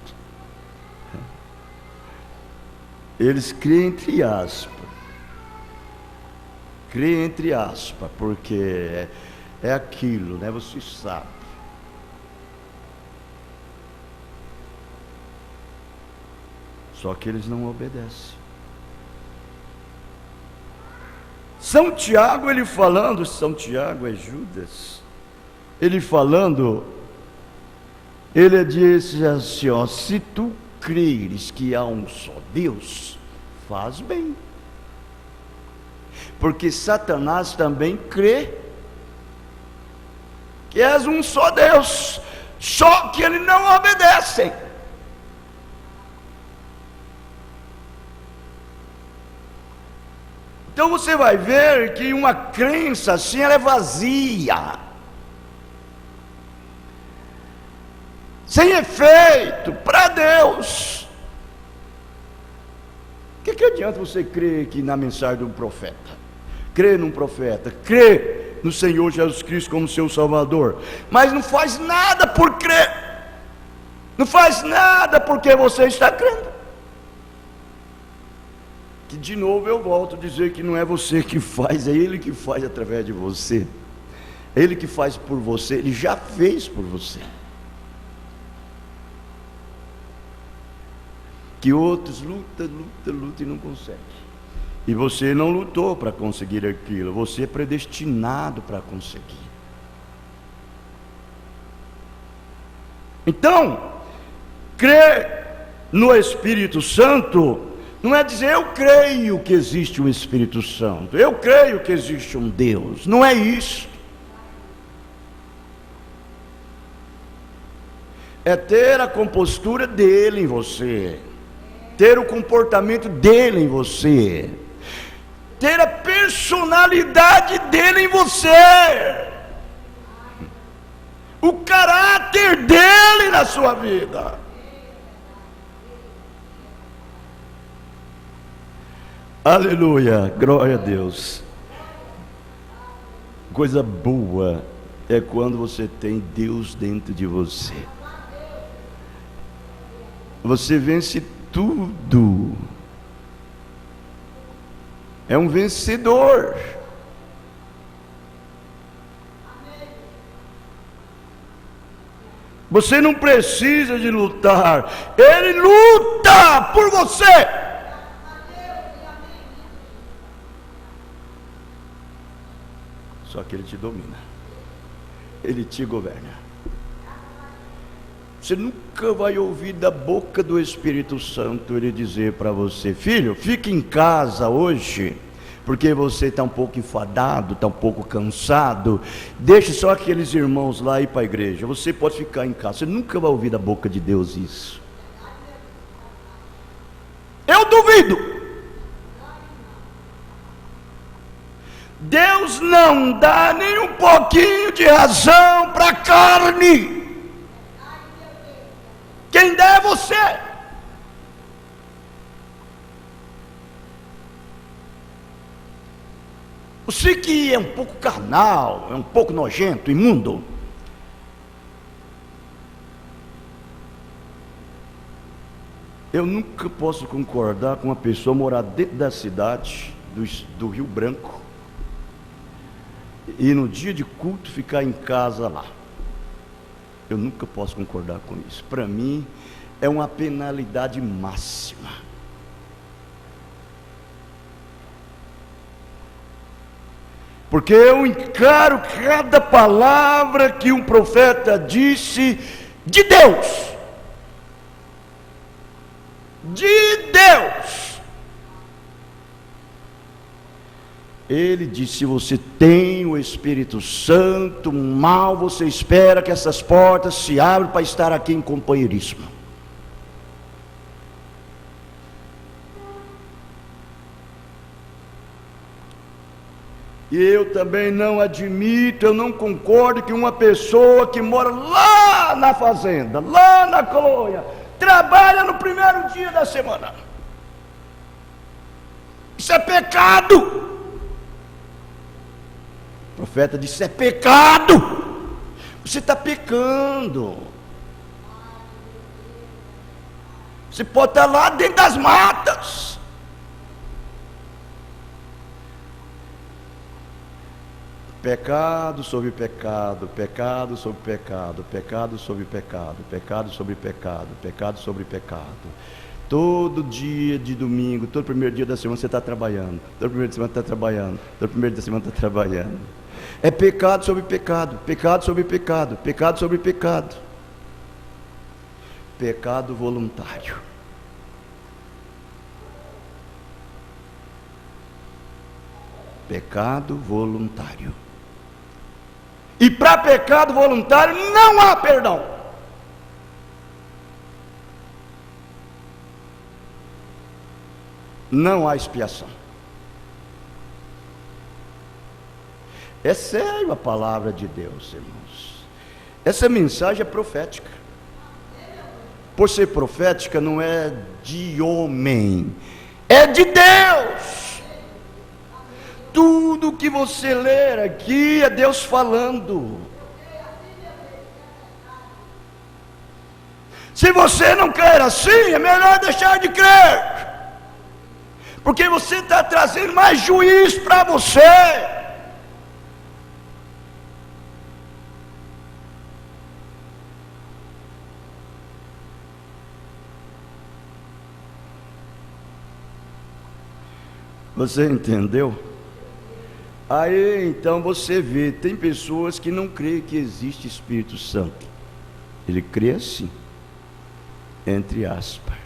Eles creem entre aspas. Creem entre aspas, porque é aquilo, né? Você sabe. Só que eles não obedecem. São Tiago, ele falando, São Tiago é Judas, ele falando, ele disse assim, ó, se tu creres que há um só Deus, faz bem. Porque Satanás também crê que és um só Deus, só que ele não obedece. Então você vai ver que uma crença assim, ela é vazia, sem efeito para Deus. O que adianta você crer que na mensagem de um profeta, crer num profeta, crer no Senhor Jesus Cristo como seu Salvador, mas não faz nada por crer, não faz nada porque você está crendo? Que de novo eu volto a dizer que não é você que faz, é Ele que faz através de você, é Ele que faz por você, Ele já fez por você. Que outros lutam e não conseguem. E você não lutou para conseguir aquilo, você é predestinado para conseguir. Então, crer no Espírito Santo não é dizer eu creio que existe um Espírito Santo, eu creio que existe um Deus. Não é isso. É ter a compostura dele em você, ter o comportamento dele em você, ter a personalidade dele em você, o caráter dele na sua vida. Aleluia, glória a Deus. Coisa boa é quando você tem Deus dentro de você. Você vence tudo. É um vencedor. Você não precisa de lutar, Ele luta por você. Só que Ele te domina, Ele te governa. Você nunca vai ouvir da boca do Espírito Santo Ele dizer para você: filho, fique em casa hoje, porque você está um pouco enfadado, está um pouco cansado, deixe só aqueles irmãos lá ir para a igreja, você pode ficar em casa. Você nunca vai ouvir da boca de Deus isso. Eu duvido. Deus não dá nem um pouquinho de razão para a carne. Quem dá é você. Você que é um pouco carnal, é um pouco nojento, imundo, eu nunca posso concordar com uma pessoa morar dentro da cidade do Rio Branco e no dia de culto ficar em casa lá. Eu nunca posso concordar com isso. Para mim é uma penalidade máxima. Porque eu encaro cada palavra que um profeta disse de Deus. De Deus. Ele disse: se você tem o Espírito Santo, mal você espera que essas portas se abram para estar aqui em companheirismo. E eu também não admito, eu não concordo que uma pessoa que mora lá na fazenda, lá na colônia, trabalha no primeiro dia da semana. Isso é pecado. O profeta disse: é pecado. Você está pecando. Você pode estar lá dentro das matas. Pecado sobre pecado, pecado sobre pecado, pecado sobre pecado, pecado sobre pecado, pecado sobre pecado. Todo dia de domingo, todo primeiro dia da semana você está trabalhando. Todo primeiro de semana está trabalhando. Todo primeiro da semana está trabalhando. É pecado sobre pecado, pecado sobre pecado, pecado sobre pecado. Pecado voluntário. Pecado voluntário. E para pecado voluntário não há perdão. Não há expiação. É sério a palavra de Deus, irmãos. Essa mensagem é profética. Por ser profética, não é de homem, é de Deus. Tudo que você ler aqui é Deus falando. Se você não crer assim, é melhor deixar de crer. Porque você está trazendo mais juízo para você. Você entendeu? Aí então você vê, tem pessoas que não creem que existe Espírito Santo. Ele crê assim, entre aspas.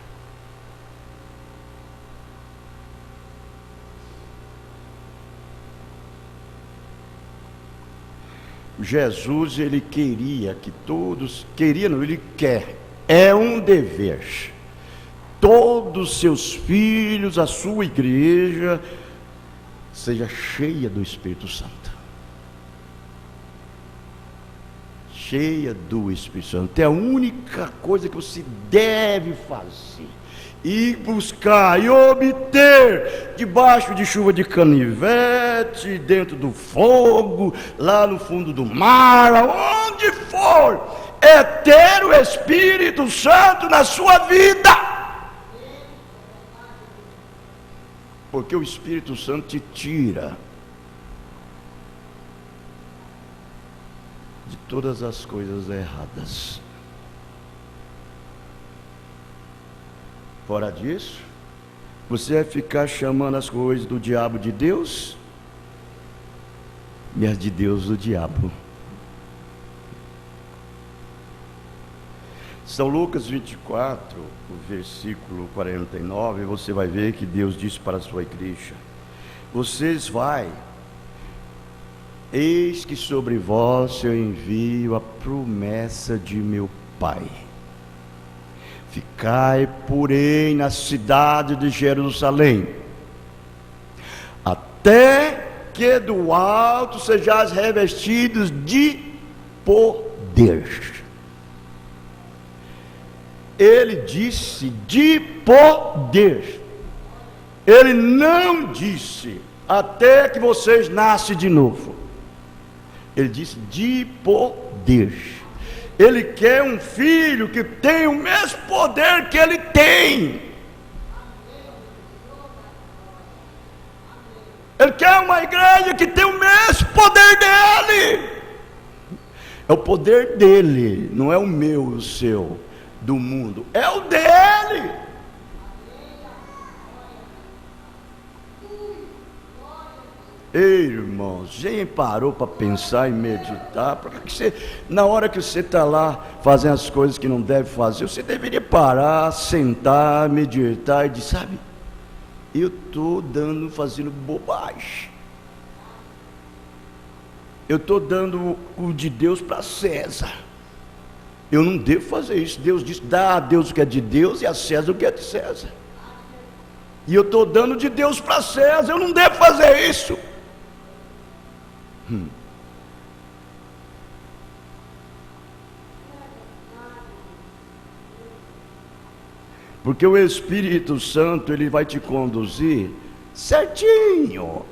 Jesus, ele queria que todos, queria não, ele quer, é um dever, todos os seus filhos, a sua igreja, seja cheia do Espírito Santo. Cheia do Espírito Santo, é a única coisa que você deve fazer. E buscar e obter debaixo de chuva de canivete, dentro do fogo, lá no fundo do mar, aonde for, é ter o Espírito Santo na sua vida. Porque o Espírito Santo te tira de todas as coisas erradas. Fora disso, você vai ficar chamando as coisas do diabo de Deus e as de Deus do diabo. São Lucas 24, o versículo 49, você vai ver que Deus disse para a sua igreja: vocês vai, eis que sobre vós eu envio a promessa de meu Pai. Ficai, porém, na cidade de Jerusalém, até que do alto sejais revestidos de poder. Ele disse de poder. Ele não disse até que vocês nascem de novo. Ele disse de poder. Ele quer um filho que tenha o mesmo poder que ele tem. Ele quer uma igreja que tenha o mesmo poder dele. É o poder dele, não é o meu, o seu, do mundo. É o dele. Ei, irmãos, já parou para pensar e meditar? Porque você, na hora que você está lá fazendo as coisas que não deve fazer, você deveria parar, sentar, meditar e dizer, sabe, eu estou fazendo bobagem. Eu estou dando o de Deus para César. Eu não devo fazer isso. Deus disse, dá a Deus o que é de Deus e a César o que é de César. E eu estou dando de Deus para César, eu não devo fazer isso. Porque o Espírito Santo, ele vai te conduzir certinho.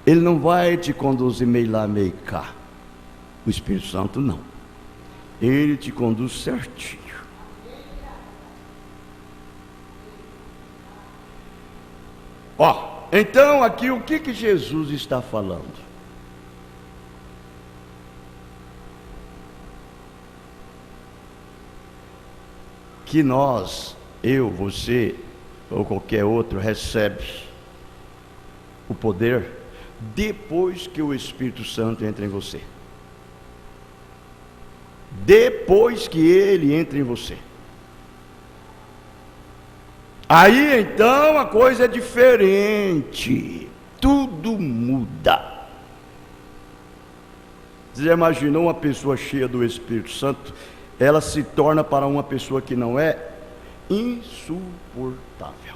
Ele não vai te conduzir meio lá, meio cá. O Espírito Santo não. Ele te conduz certinho. Ó, então aqui o que Jesus está falando? Que nós, eu, você, ou qualquer outro recebe o poder depois que o Espírito Santo entra em você. Depois que ele entra em você. Aí então a coisa é diferente. Tudo muda. Você já imaginou uma pessoa cheia do Espírito Santo? Ela se torna para uma pessoa que não é insuportável.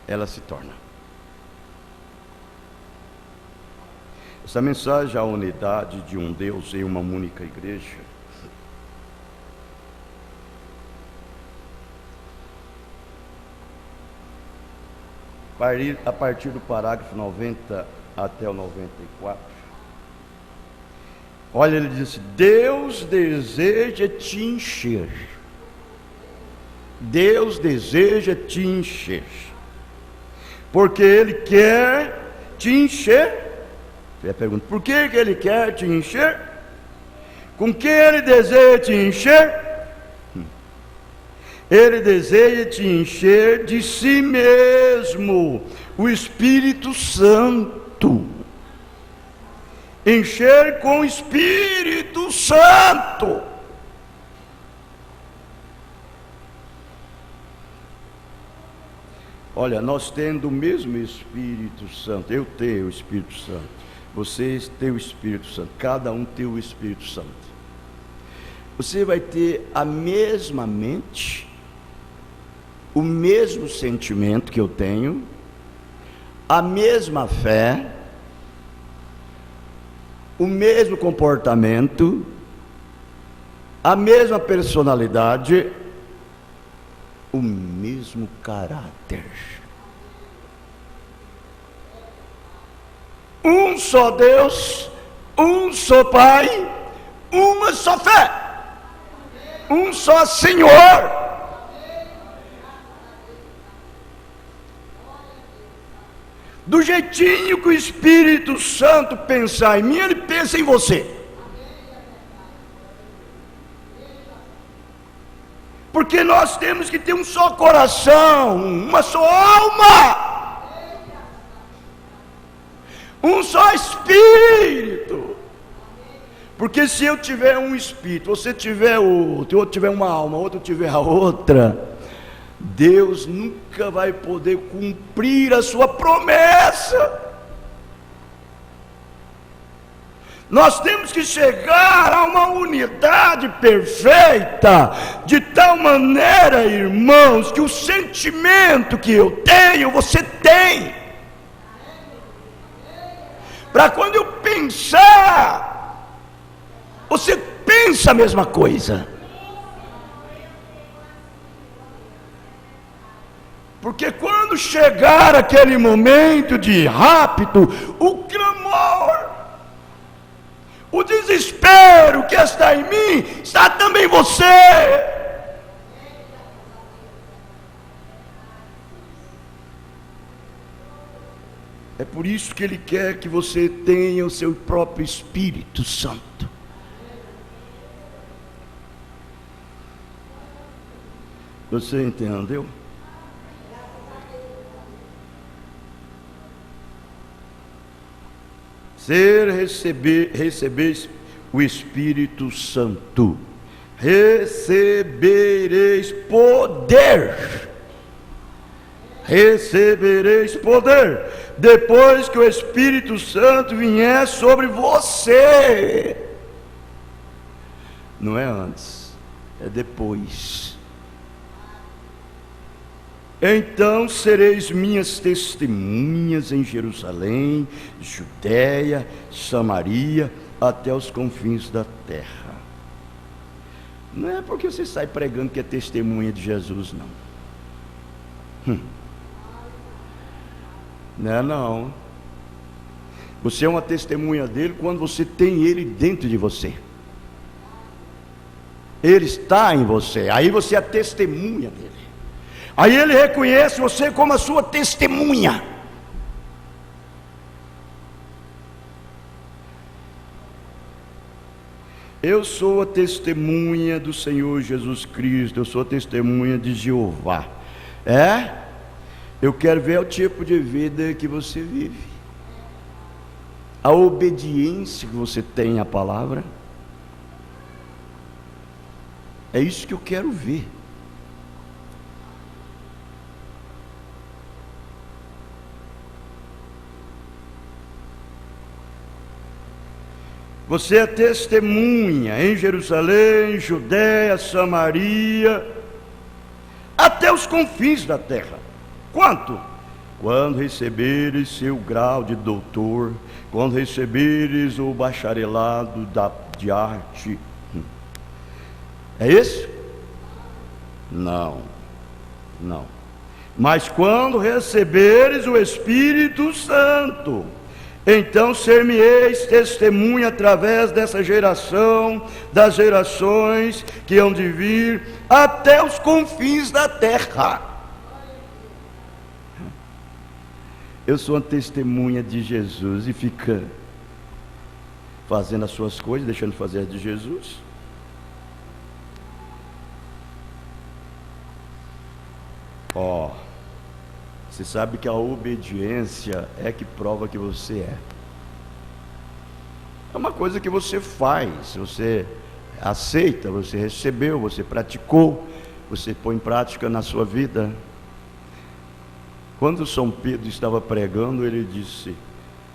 Ela se torna. Essa mensagem, a unidade de um Deus em uma única igreja, a partir do parágrafo 90 até o 94, olha, ele diz: Deus deseja te encher. Deus deseja te encher, porque Ele quer te encher. Eu pergunto: por que Ele quer te encher? Com que Ele deseja te encher? Ele deseja te encher de si mesmo, o Espírito Santo. Encher com o Espírito Santo. Olha, nós tendo o mesmo Espírito Santo, eu tenho o Espírito Santo, vocês têm o Espírito Santo, cada um tem o Espírito Santo. Você vai ter a mesma mente, o mesmo sentimento que eu tenho, a mesma fé, o mesmo comportamento, a mesma personalidade, o mesmo caráter. Um só Deus, um só Pai, uma só fé, um só Senhor. Do jeitinho que o Espírito Santo pensar em mim, ele pensa em você. Porque nós temos que ter um só coração, uma só alma, um só Espírito. Porque se eu tiver um Espírito, você tiver outro tiver uma alma, outro tiver a outra, Deus nunca vai poder cumprir a sua promessa. Nós temos que chegar a uma unidade perfeita, de tal maneira, irmãos, que o sentimento que eu tenho, você tem. Para quando eu pensar, você pensa a mesma coisa. Porque quando chegar aquele momento de rapto, o clamor, o desespero que está em mim, está também em você. É por isso que Ele quer que você tenha o seu próprio Espírito Santo. Você entendeu? Recebeis o Espírito Santo, recebereis poder, depois que o Espírito Santo vier sobre você. Não é antes, é depois. Então sereis minhas testemunhas em Jerusalém, Judeia, Samaria, até os confins da terra. Não é porque você sai pregando que é testemunha de Jesus, não. Não. Você é uma testemunha dele quando você tem ele dentro de você. Ele está em você, aí você é a testemunha dele. Aí ele reconhece você como a sua testemunha. Eu sou a testemunha do Senhor Jesus Cristo, eu sou a testemunha de Jeová. Eu quero ver o tipo de vida que você vive, a obediência que você tem à palavra. É isso que eu quero ver. Você é testemunha em Jerusalém, Judéia, Samaria, até os confins da terra. Quanto? Quando receberes seu grau de doutor, quando receberes o bacharelado de arte. É isso? Não. Mas quando receberes o Espírito Santo, então ser-me-eis testemunha através dessa geração, das gerações que hão de vir, até os confins da terra. Eu sou uma testemunha de Jesus e fica fazendo as suas coisas, deixando de fazer as de Jesus. Você sabe que a obediência é que prova que você é. É uma coisa que você faz, você aceita, você recebeu, você praticou, você põe em prática na sua vida. Quando São Pedro estava pregando, ele disse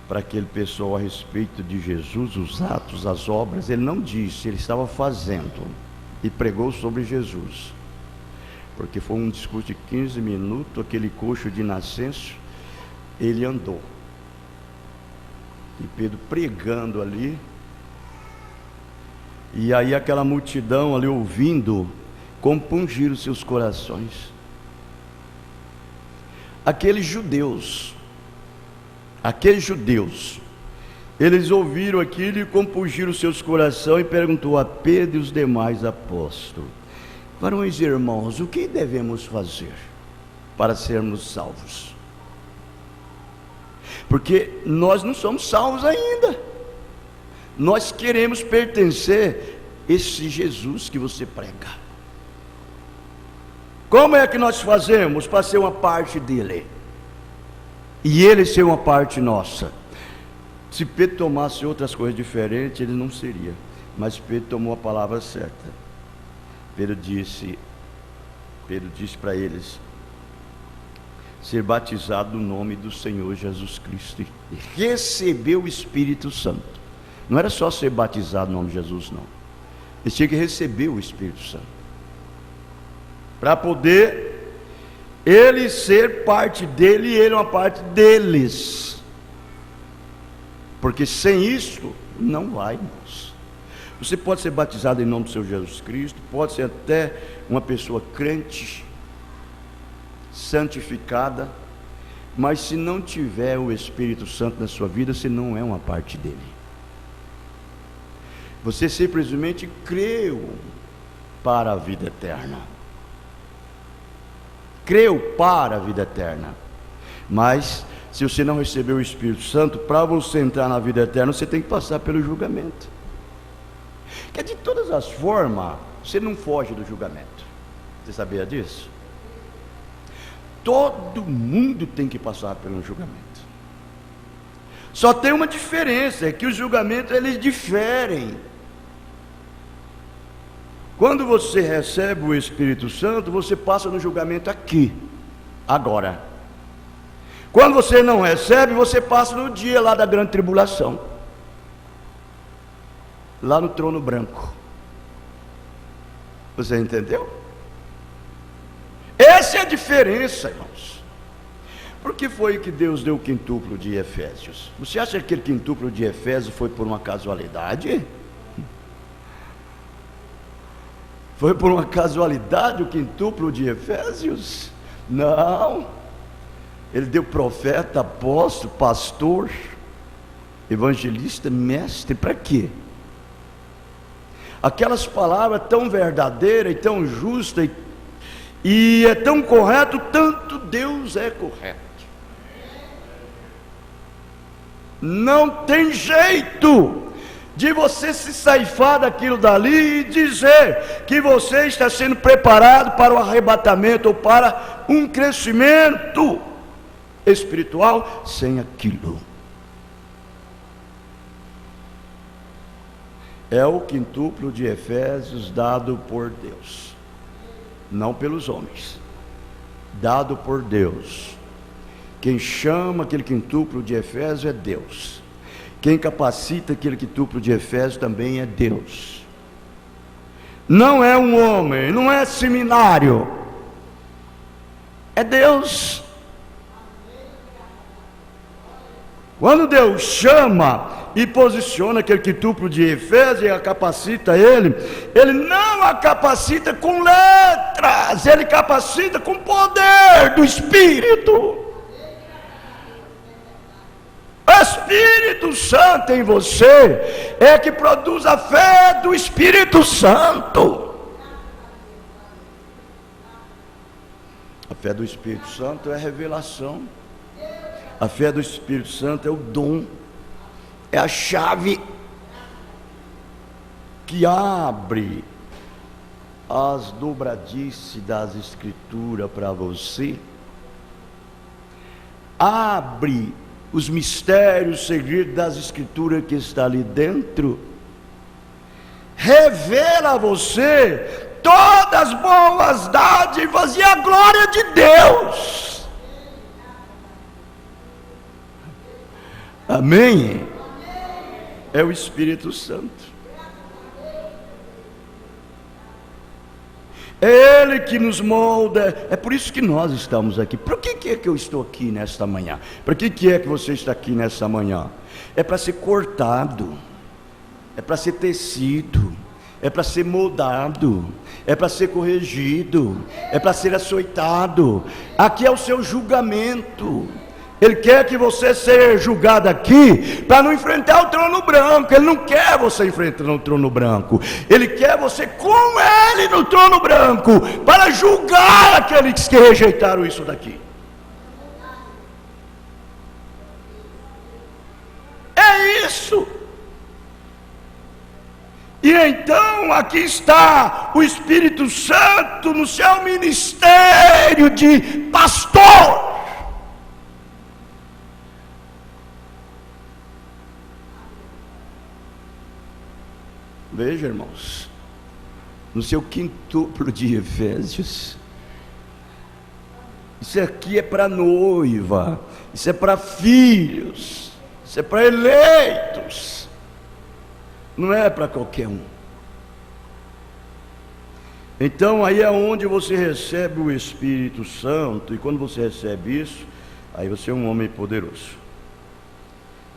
para aquele pessoal a respeito de Jesus, os atos, as obras. Ele não disse, ele estava fazendo, e pregou sobre Jesus. Porque foi um discurso de 15 minutos, aquele coxo de nascença, ele andou. E Pedro pregando ali, e aí aquela multidão ali ouvindo, compungiram seus corações. Aqueles judeus, eles ouviram aquilo e compungiram seus corações, e perguntou a Pedro e os demais apóstolos: varões e irmãos, o que devemos fazer para sermos salvos? Porque nós não somos salvos ainda. Nós queremos pertencer a esse Jesus que você prega. Como é que nós fazemos para ser uma parte dele e ele ser uma parte nossa? Se Pedro tomasse outras coisas diferentes, ele não seria. Mas Pedro tomou a palavra certa. Pedro disse para eles: ser batizado no nome do Senhor Jesus Cristo e receber o Espírito Santo. Não era só ser batizado no nome de Jesus, não. Eles tinham que receber o Espírito Santo para poder ele ser parte dele e ele uma parte deles. Porque sem isso não vai, irmãos. Você pode ser batizado em nome do Senhor Jesus Cristo, pode ser até uma pessoa crente, santificada, mas se não tiver o Espírito Santo na sua vida, você não é uma parte dele. Você simplesmente creu para a vida eterna. Creu para a vida eterna. Mas se você não recebeu o Espírito Santo, para você entrar na vida eterna, você tem que passar pelo julgamento. Que de todas as formas, você não foge do julgamento. Você sabia disso? Todo mundo tem que passar pelo julgamento. Só tem uma diferença, é que os julgamentos eles diferem. Quando você recebe o Espírito Santo, você passa no julgamento aqui, agora. Quando você não recebe, você passa no dia lá da grande tribulação, lá no trono branco. Você entendeu? Essa é a diferença, irmãos. Por que foi que Deus deu o quintuplo de Efésios? Você acha que aquele quintuplo de Efésios foi por uma casualidade? Foi por uma casualidade o quintuplo de Efésios? Não. Ele deu profeta, apóstolo, pastor, evangelista, mestre, para quê? Aquelas palavras tão verdadeiras e tão justas e é tão correto, tanto Deus é correto. Não tem jeito de você se saifar daquilo dali e dizer que você está sendo preparado para o arrebatamento ou para um crescimento espiritual sem aquilo. É o quintuplo de Efésios dado por Deus, não pelos homens, dado por Deus. Quem chama aquele quintuplo de Efésios é Deus. Quem capacita aquele quintuplo de Efésios também é Deus. Não é um homem, não é seminário, é Deus. Quando Deus chama e posiciona aquele quintuplo de Efésios e capacita ele não a capacita com letras, ele capacita com poder do Espírito. O Espírito Santo em você é que produz a fé do Espírito Santo. A fé do Espírito Santo é a revelação. A fé do Espírito Santo é o dom, é a chave que abre as dobradiças das Escrituras para você, abre os mistérios, segredos das Escrituras que está ali dentro, revela a você todas as boas dádivas e a glória de Deus. Amém? É o Espírito Santo. É Ele que nos molda. É por isso que nós estamos aqui. Por que é que eu estou aqui nesta manhã? Por que é que você está aqui nesta manhã? É para ser cortado, é para ser tecido, é para ser moldado, é para ser corrigido, é para ser açoitado. Aqui é o seu julgamento. Ele quer que você seja julgado aqui para não enfrentar o trono branco. Ele não quer você enfrentando o trono branco. Ele quer você com ele no trono branco para julgar aqueles que rejeitaram isso daqui. É isso. E então aqui está o Espírito Santo no seu ministério de pastor. Veja, irmãos, no seu quintuplo de Efésios, isso aqui é para noiva, isso é para filhos, isso é para eleitos, não é para qualquer um. Então aí é onde você recebe o Espírito Santo, e quando você recebe isso, aí você é um homem poderoso.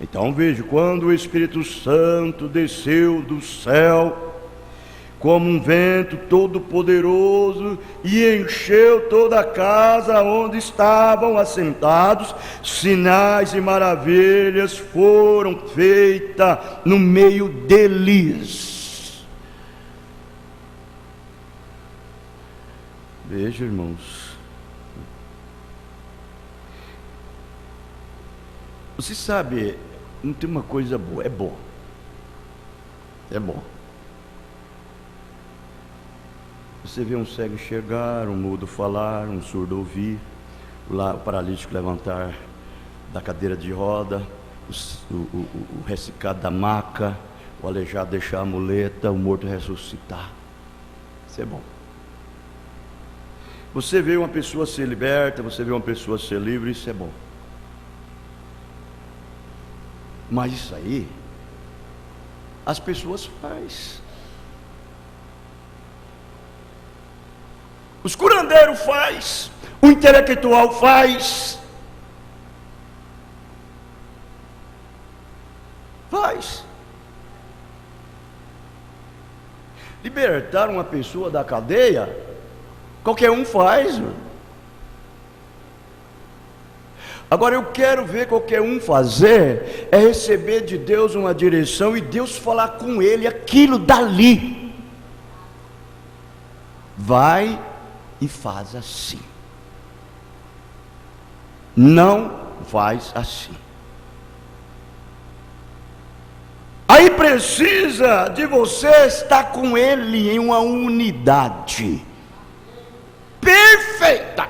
Então veja, quando o Espírito Santo desceu do céu, como um vento todo poderoso, e encheu toda a casa onde estavam assentados, sinais e maravilhas foram feitas no meio deles. Veja, irmãos, você sabe, não tem uma coisa boa, é bom. É bom. Você vê um cego enxergar, um mudo falar, um surdo ouvir, o paralítico levantar da cadeira de roda, o ressecado da maca, o aleijado deixar a muleta, o morto ressuscitar. Isso é bom. Você vê uma pessoa ser liberta, você vê uma pessoa ser livre, isso é bom. Mas isso aí, as pessoas fazem. Os curandeiros faz, o intelectual faz. Libertar uma pessoa da cadeia, qualquer um faz. Agora eu quero ver qualquer um fazer, é receber de Deus uma direção e Deus falar com ele aquilo dali. Vai e faz assim. Não faz assim. Aí precisa de você estar com Ele em uma unidade perfeita.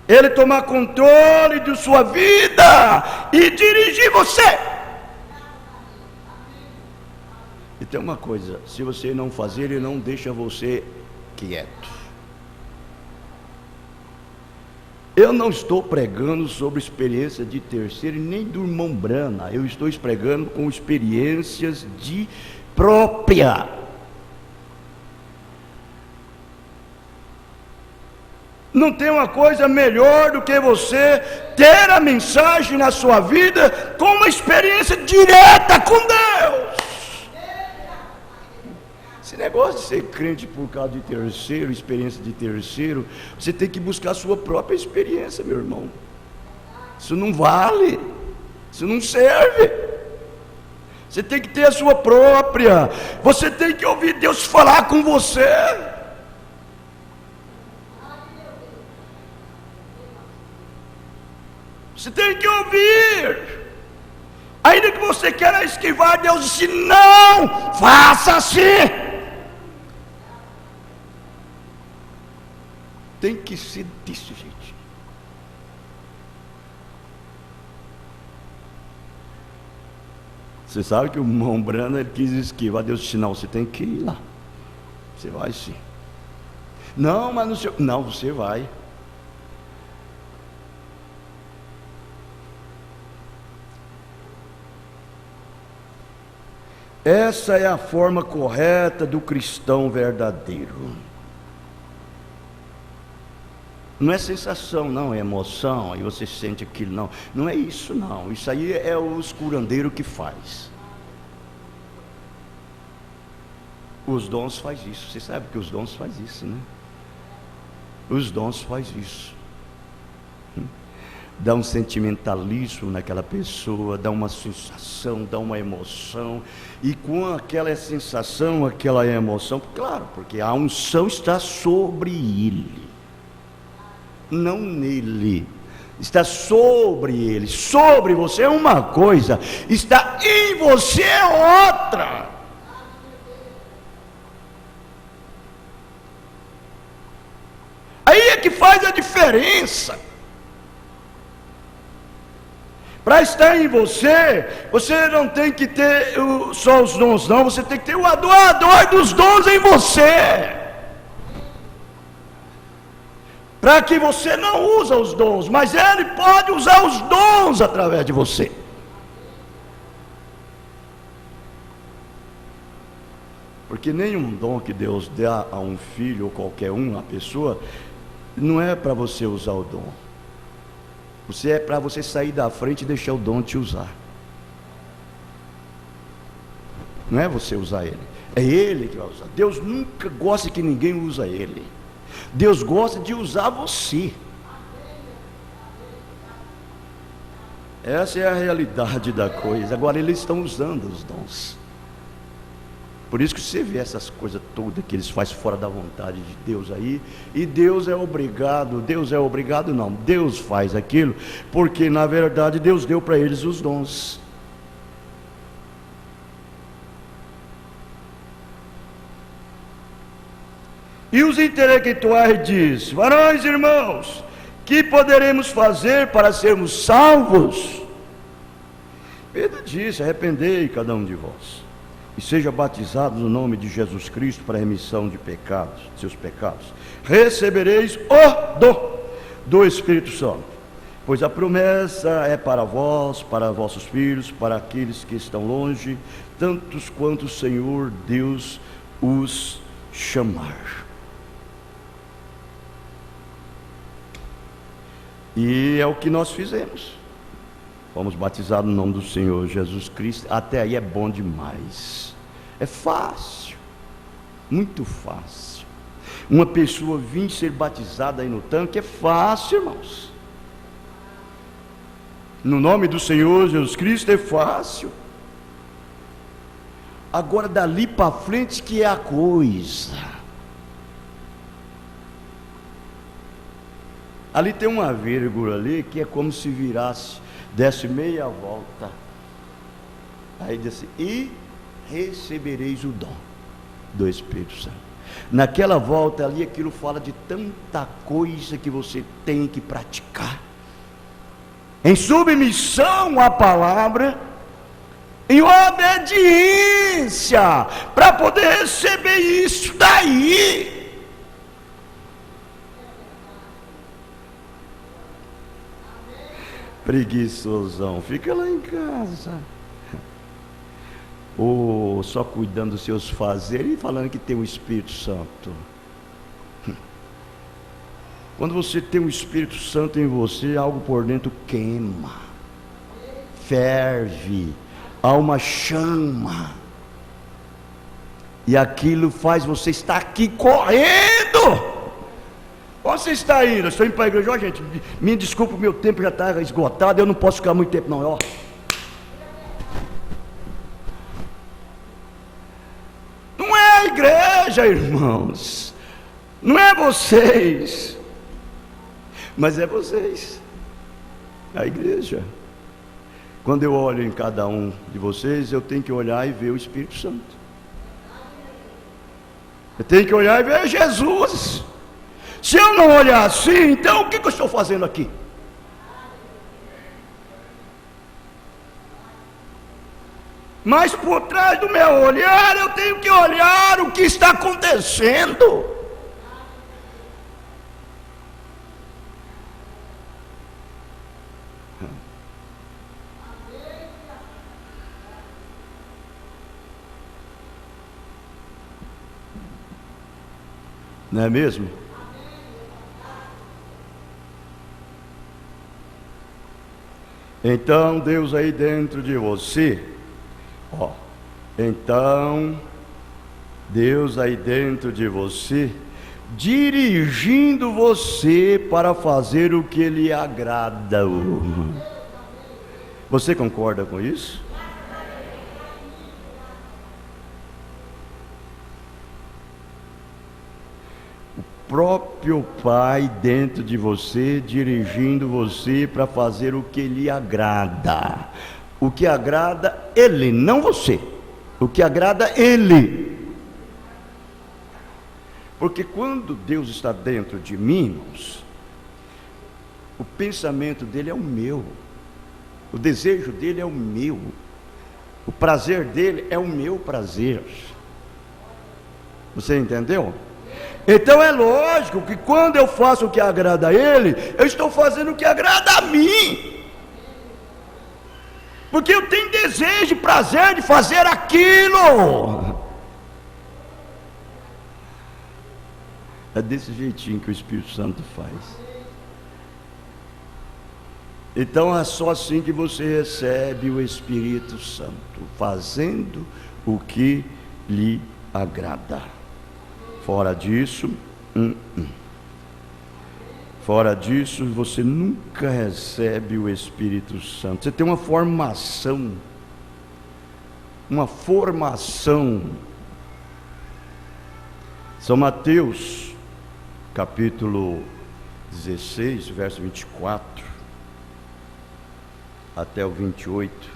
Ele tomar controle de sua vida e dirigir você. E tem uma coisa: se você não fazer, Ele não deixa você quieto. Eu não estou pregando sobre experiência de terceiro, nem do irmão Brana. Eu estou pregando com experiências de própria. Não tem uma coisa melhor do que você ter a mensagem na sua vida com uma experiência direta com Deus. Esse negócio de ser crente por causa de terceiro, experiência de terceiro, você tem que buscar a sua própria experiência, meu irmão. Isso não vale, isso não serve. Você tem que ter a sua própria. Você tem que ouvir Deus falar com você. Você tem que ouvir. Ainda que você queira esquivar, Deus disse: não, faça assim. Tem que ser desse jeito. Você sabe que o irmão Brana, ele quis esquivar. Deus disse: não, você tem que ir lá. Você vai sim. Não, mas não sei. Não, você vai. Essa é a forma correta do cristão verdadeiro. Não é sensação, não, é emoção, e você sente aquilo, não. Não é isso, não. Isso aí é o curandeiro que faz. Os dons faz isso. Você sabe que os dons faz isso, né? Os dons faz isso. Dá um sentimentalismo naquela pessoa, dá uma sensação, dá uma emoção. E com aquela sensação, aquela emoção, claro, porque a unção está sobre ele. Não nele, está sobre ele. Sobre você é uma coisa, está em você é outra. Aí é que faz a diferença. Para estar em você, você não tem que ter só os dons, não. Você tem que ter o adorador dos dons em você. Para que você não use os dons, mas Ele pode usar os dons através de você. Porque nenhum dom que Deus dá a um filho ou qualquer uma pessoa, não é para você usar o dom. É para você sair da frente e deixar o dom te usar. Não é você usar ele, é ele que vai usar. Deus nunca gosta que ninguém usa ele. Deus gosta de usar você. Essa é a realidade da coisa. Agora eles estão usando os dons. Por isso que você vê essas coisas todas que eles fazem fora da vontade de Deus aí. E Deus é obrigado não. Deus faz aquilo porque na verdade Deus deu para eles os dons. E os intelectuais dizem: varões, irmãos, que poderemos fazer para sermos salvos? Pedro disse: arrependei cada um de vós e seja batizado no nome de Jesus Cristo para a remissão de pecados, seus pecados. Recebereis o dom do Espírito Santo, pois a promessa é para vós, para vossos filhos, para aqueles que estão longe, tantos quanto o Senhor Deus os chamar. E é o que nós fizemos. Fomos batizados no nome do Senhor Jesus Cristo. Até aí é bom demais. É fácil. Muito fácil. Uma pessoa vir ser batizada aí no tanque é fácil, irmãos. No nome do Senhor Jesus Cristo é fácil. Agora dali para frente que é a coisa. Ali tem uma vírgula ali que é como se virasse, desse meia volta. Aí diz assim: e recebereis o dom do Espírito Santo. Naquela volta ali, aquilo fala de tanta coisa que você tem que praticar, em submissão à palavra, em obediência, para poder receber isso daí. Preguiçosão, fica lá em casa, ou só cuidando dos seus fazeres e falando que tem o Espírito Santo. Quando você tem o Espírito Santo em você, algo por dentro queima, ferve, há uma chama, e aquilo faz você estar aqui correndo. Onde você está indo? Eu estou indo para a igreja. Ó, gente, me desculpa, o meu tempo já está esgotado, eu não posso ficar muito tempo não. Ó, não é a igreja, irmãos, não é vocês, mas é vocês, a igreja. Quando eu olho em cada um de vocês, eu tenho que olhar e ver o Espírito Santo, eu tenho que olhar e ver Jesus. Se eu não olhar assim, então o que eu estou fazendo aqui? Mas por trás do meu olhar, eu tenho que olhar o que está acontecendo. Não é mesmo? Então Deus aí dentro de você, ó, então Deus aí dentro de você, dirigindo você para fazer o que lhe agrada. Você concorda com isso? Próprio Pai dentro de você, dirigindo você para fazer o que lhe agrada. O que agrada Ele, não você. O que agrada Ele. Porque quando Deus está dentro de mim, irmãos, o pensamento dele é o meu, o desejo dele é o meu, o prazer dele é o meu prazer. Você entendeu? Então é lógico que quando eu faço o que agrada a Ele, eu estou fazendo o que agrada a mim, porque eu tenho desejo e prazer de fazer aquilo. É desse jeitinho que o Espírito Santo faz. Então é só assim que você recebe o Espírito Santo, fazendo o que lhe agrada. Fora disso, fora disso, você nunca recebe o Espírito Santo. Você tem uma formação, São Mateus, capítulo 16, verso 24, até o 28,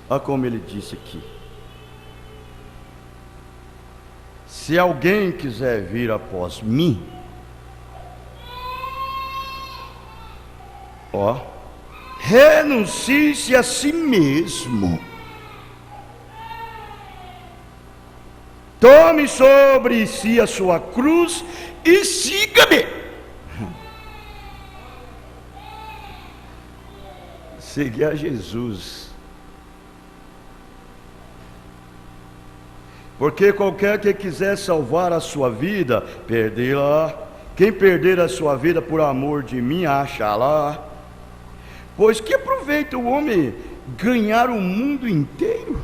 olha como ele disse aqui: se alguém quiser vir após mim, ó, renuncie-se a si mesmo, tome sobre si a sua cruz e siga-me. Seguir a Jesus. Porque qualquer que quiser salvar a sua vida, perdê-la. Quem perder a sua vida por amor de mim, achá-la. Pois que aproveita o homem ganhar o mundo inteiro,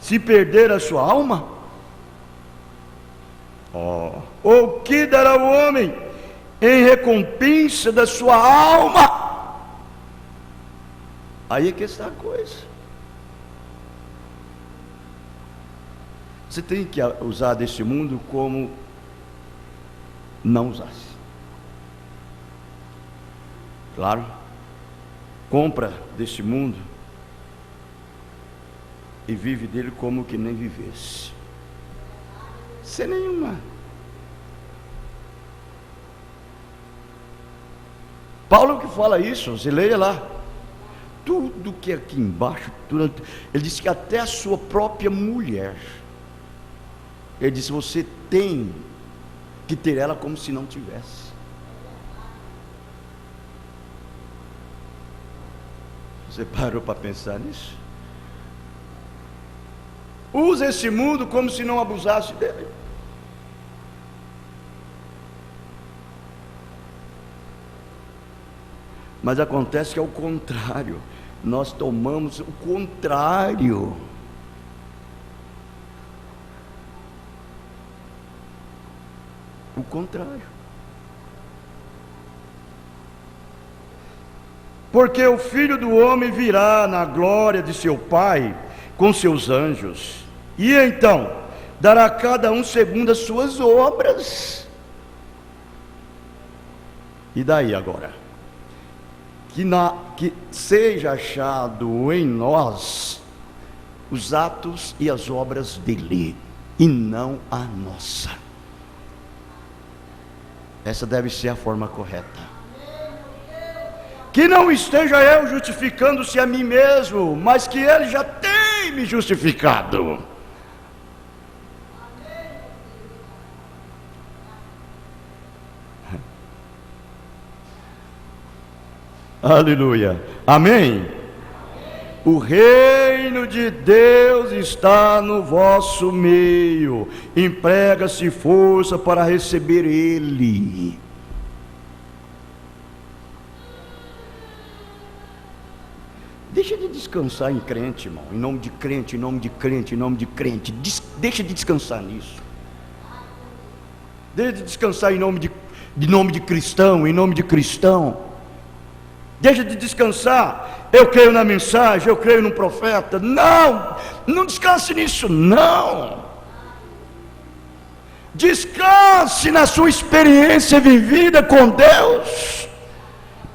se perder a sua alma? Ou que dará o homem em recompensa da sua alma? Aí é que está a coisa. Você tem que usar desse mundo como não usasse. Claro, compra desse mundo e vive dele como que nem vivesse, sem nenhuma. Paulo que fala isso, você leia lá. Tudo que é aqui embaixo, tudo, ele disse que até a sua própria mulher, ele disse, você tem que ter ela como se não tivesse. Você parou para pensar nisso? Usa esse mundo como se não abusasse dele. Mas acontece que é o contrário. Nós tomamos o contrário. O contrário. Porque o Filho do Homem virá na glória de seu Pai com seus anjos, e então dará a cada um segundo as suas obras. E daí agora? Que seja achado em nós os atos e as obras dele, e não a nossa. Essa deve ser a forma correta. Que não esteja eu justificando-se a mim mesmo, mas que ele já tem me justificado. Aleluia, amém? O reino de Deus está no vosso meio, emprega-se força para receber ele. Deixa de descansar em crente, irmão, em nome de crente, em nome de crente, em nome de crente. Deixa de descansar nisso. Deixa de descansar em nome de cristão, em nome de cristão. Deixa de descansar, eu creio na mensagem, eu creio no profeta. Não descanse nisso, não. Descanse na sua experiência vivida com Deus,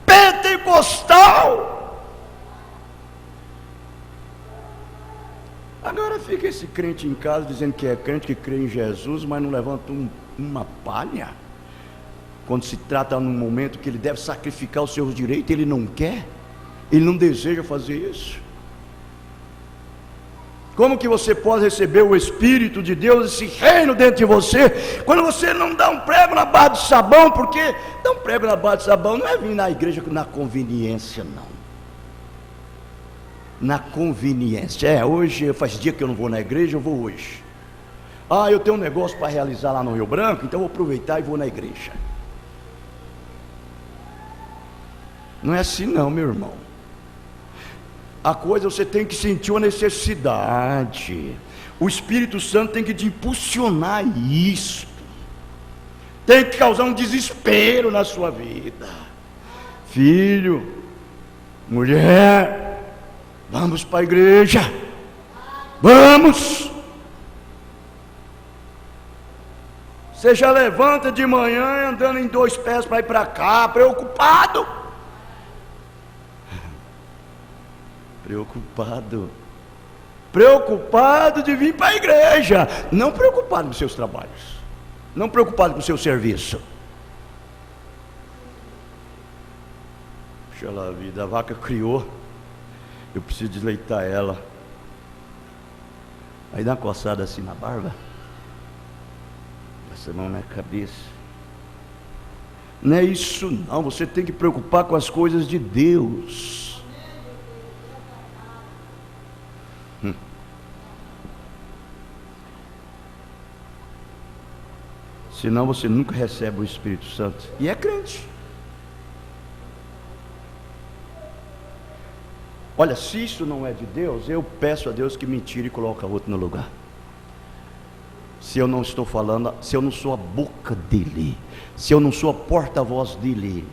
pentecostal. Agora fica esse crente em casa dizendo que é crente, que crê em Jesus, mas não levanta uma palha. Quando se trata num momento que ele deve sacrificar os seus direitos, ele não quer, ele não deseja fazer isso. Como que você pode receber o Espírito de Deus, esse reino dentro de você, quando você não dá um prego na barra de sabão? Porque dar um prego na barra de sabão não é vir na igreja na conveniência, não. Na conveniência. Hoje faz dia que eu não vou na igreja, eu vou hoje. Eu tenho um negócio para realizar lá no Rio Branco, então eu vou aproveitar e vou na igreja. Não é assim não, meu irmão. A coisa, você tem que sentir uma necessidade. O Espírito Santo tem que te impulsionar isso. Tem que causar um desespero na sua vida. Filho, mulher, vamos para a igreja. Vamos. Você já levanta de manhã andando em 2 pés para ir para cá, preocupado. Preocupado de vir para a igreja, não preocupado com seus trabalhos, não preocupado com o seu serviço. Puxa lá a vida, a vaca criou, eu preciso desleitar ela. Aí dá uma coçada assim na barba, passa a mão na cabeça. Não é isso não, você tem que preocupar com as coisas de Deus. Senão você nunca recebe o Espírito Santo. E é crente. Olha, se isso não é de Deus, eu peço a Deus que me tire e coloque outro no lugar. Se eu não estou falando, se eu não sou a boca dele, se eu não sou a porta-voz dele,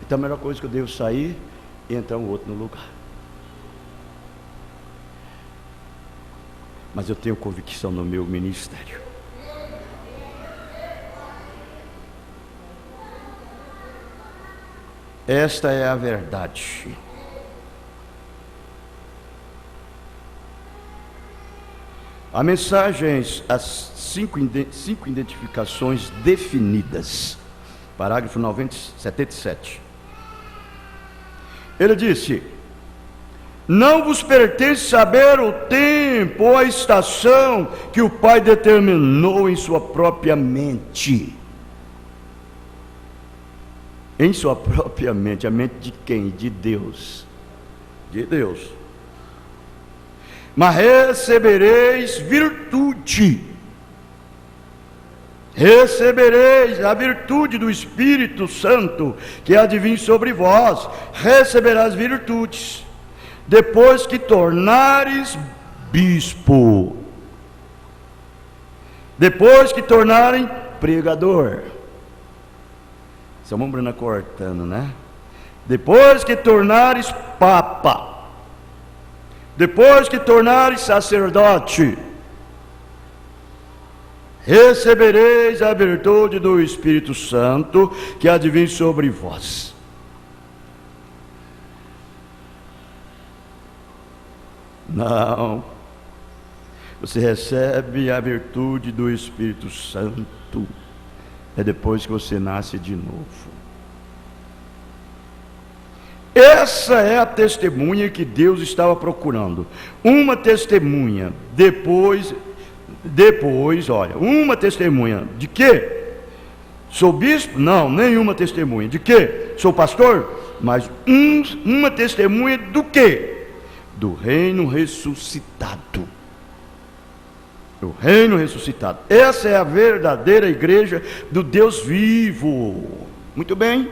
então a melhor coisa que eu devo sair e entrar um outro no lugar. Mas eu tenho convicção no meu ministério. Esta é a verdade. A mensagem, as cinco identificações definidas, parágrafo 77. Ele disse: não vos pertence saber o tempo ou a estação que o Pai determinou em sua própria mente. Em sua própria mente. A mente de quem? De Deus. De Deus. Mas recebereis virtude. Recebereis a virtude do Espírito Santo, que há de vir sobre vós. Receberás virtudes depois que tornares bispo, depois que tornarem pregador. São Bruna cortando, né? Depois que tornares papa, depois que tornares sacerdote, recebereis a virtude do Espírito Santo, que há de vir sobre vós. Não, você recebe a virtude do Espírito Santo é depois que você nasce de novo. Essa é a testemunha que Deus estava procurando. Uma testemunha, depois, olha, uma testemunha de quê? Sou bispo? Não, nenhuma testemunha. De quê? Sou pastor? Mas uma testemunha do quê? Do reino ressuscitado. O reino ressuscitado. Essa é a verdadeira igreja do Deus vivo. Muito bem.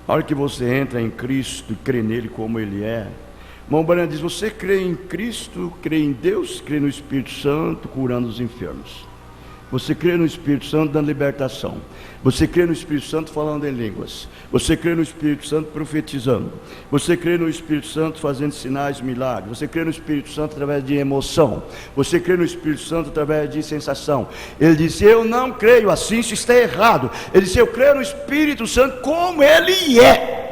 A hora que você entra em Cristo e crê nele como ele é, irmão Brana diz: você crê em Cristo, crê em Deus, crê no Espírito Santo curando os enfermos. Você crê no Espírito Santo dando libertação. Você crê no Espírito Santo falando em línguas. Você crê no Espírito Santo profetizando. Você crê no Espírito Santo fazendo sinais, milagres. Você crê no Espírito Santo através de emoção. Você crê no Espírito Santo através de sensação. Ele disse: eu não creio assim, isso está errado. Ele disse: eu creio no Espírito Santo como ele é.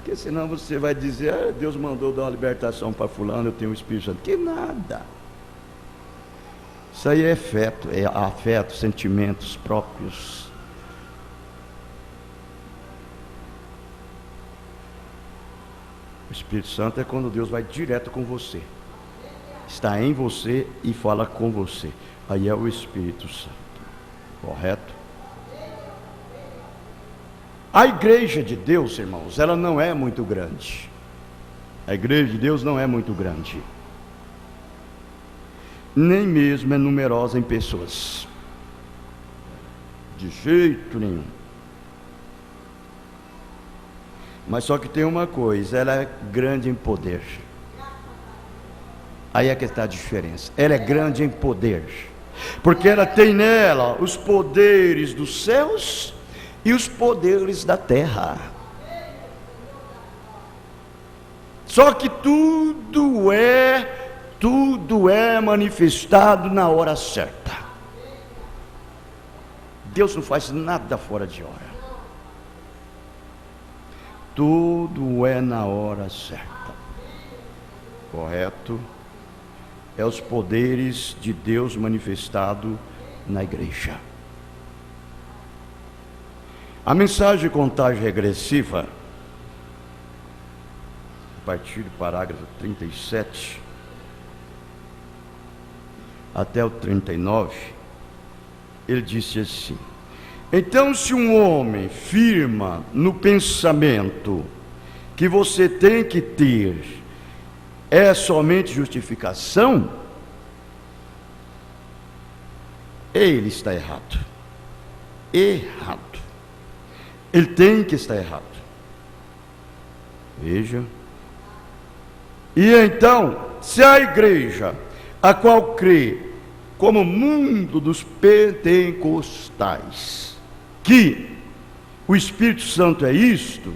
Porque senão você vai dizer: Deus mandou dar uma libertação para fulano, eu tenho o Espírito Santo. Que nada. Isso aí é afeto, sentimentos próprios. O Espírito Santo é quando Deus vai direto com você. Está em você e fala com você. Aí é o Espírito Santo. Correto? A igreja de Deus, irmãos, ela não é muito grande. A igreja de Deus não é muito grande. Nem mesmo é numerosa em pessoas. De jeito nenhum. Mas só que tem uma coisa: ela é grande em poder. Aí é que está a diferença. Ela é grande em poder. Porque ela tem nela os poderes dos céus e os poderes da terra. Só que tudo é manifestado na hora certa. Deus não faz nada fora de hora. Tudo é na hora certa. Correto? É os poderes de Deus manifestado na igreja. A mensagem de contagem regressiva, a partir do parágrafo 37 até o 39, ele disse assim: então, se um homem firma no pensamento que você tem que ter é somente justificação, ele está errado. Errado. Ele tem que estar errado. Veja. E então, se a igreja a qual crê como mundo dos pentecostais, que o Espírito Santo é isto,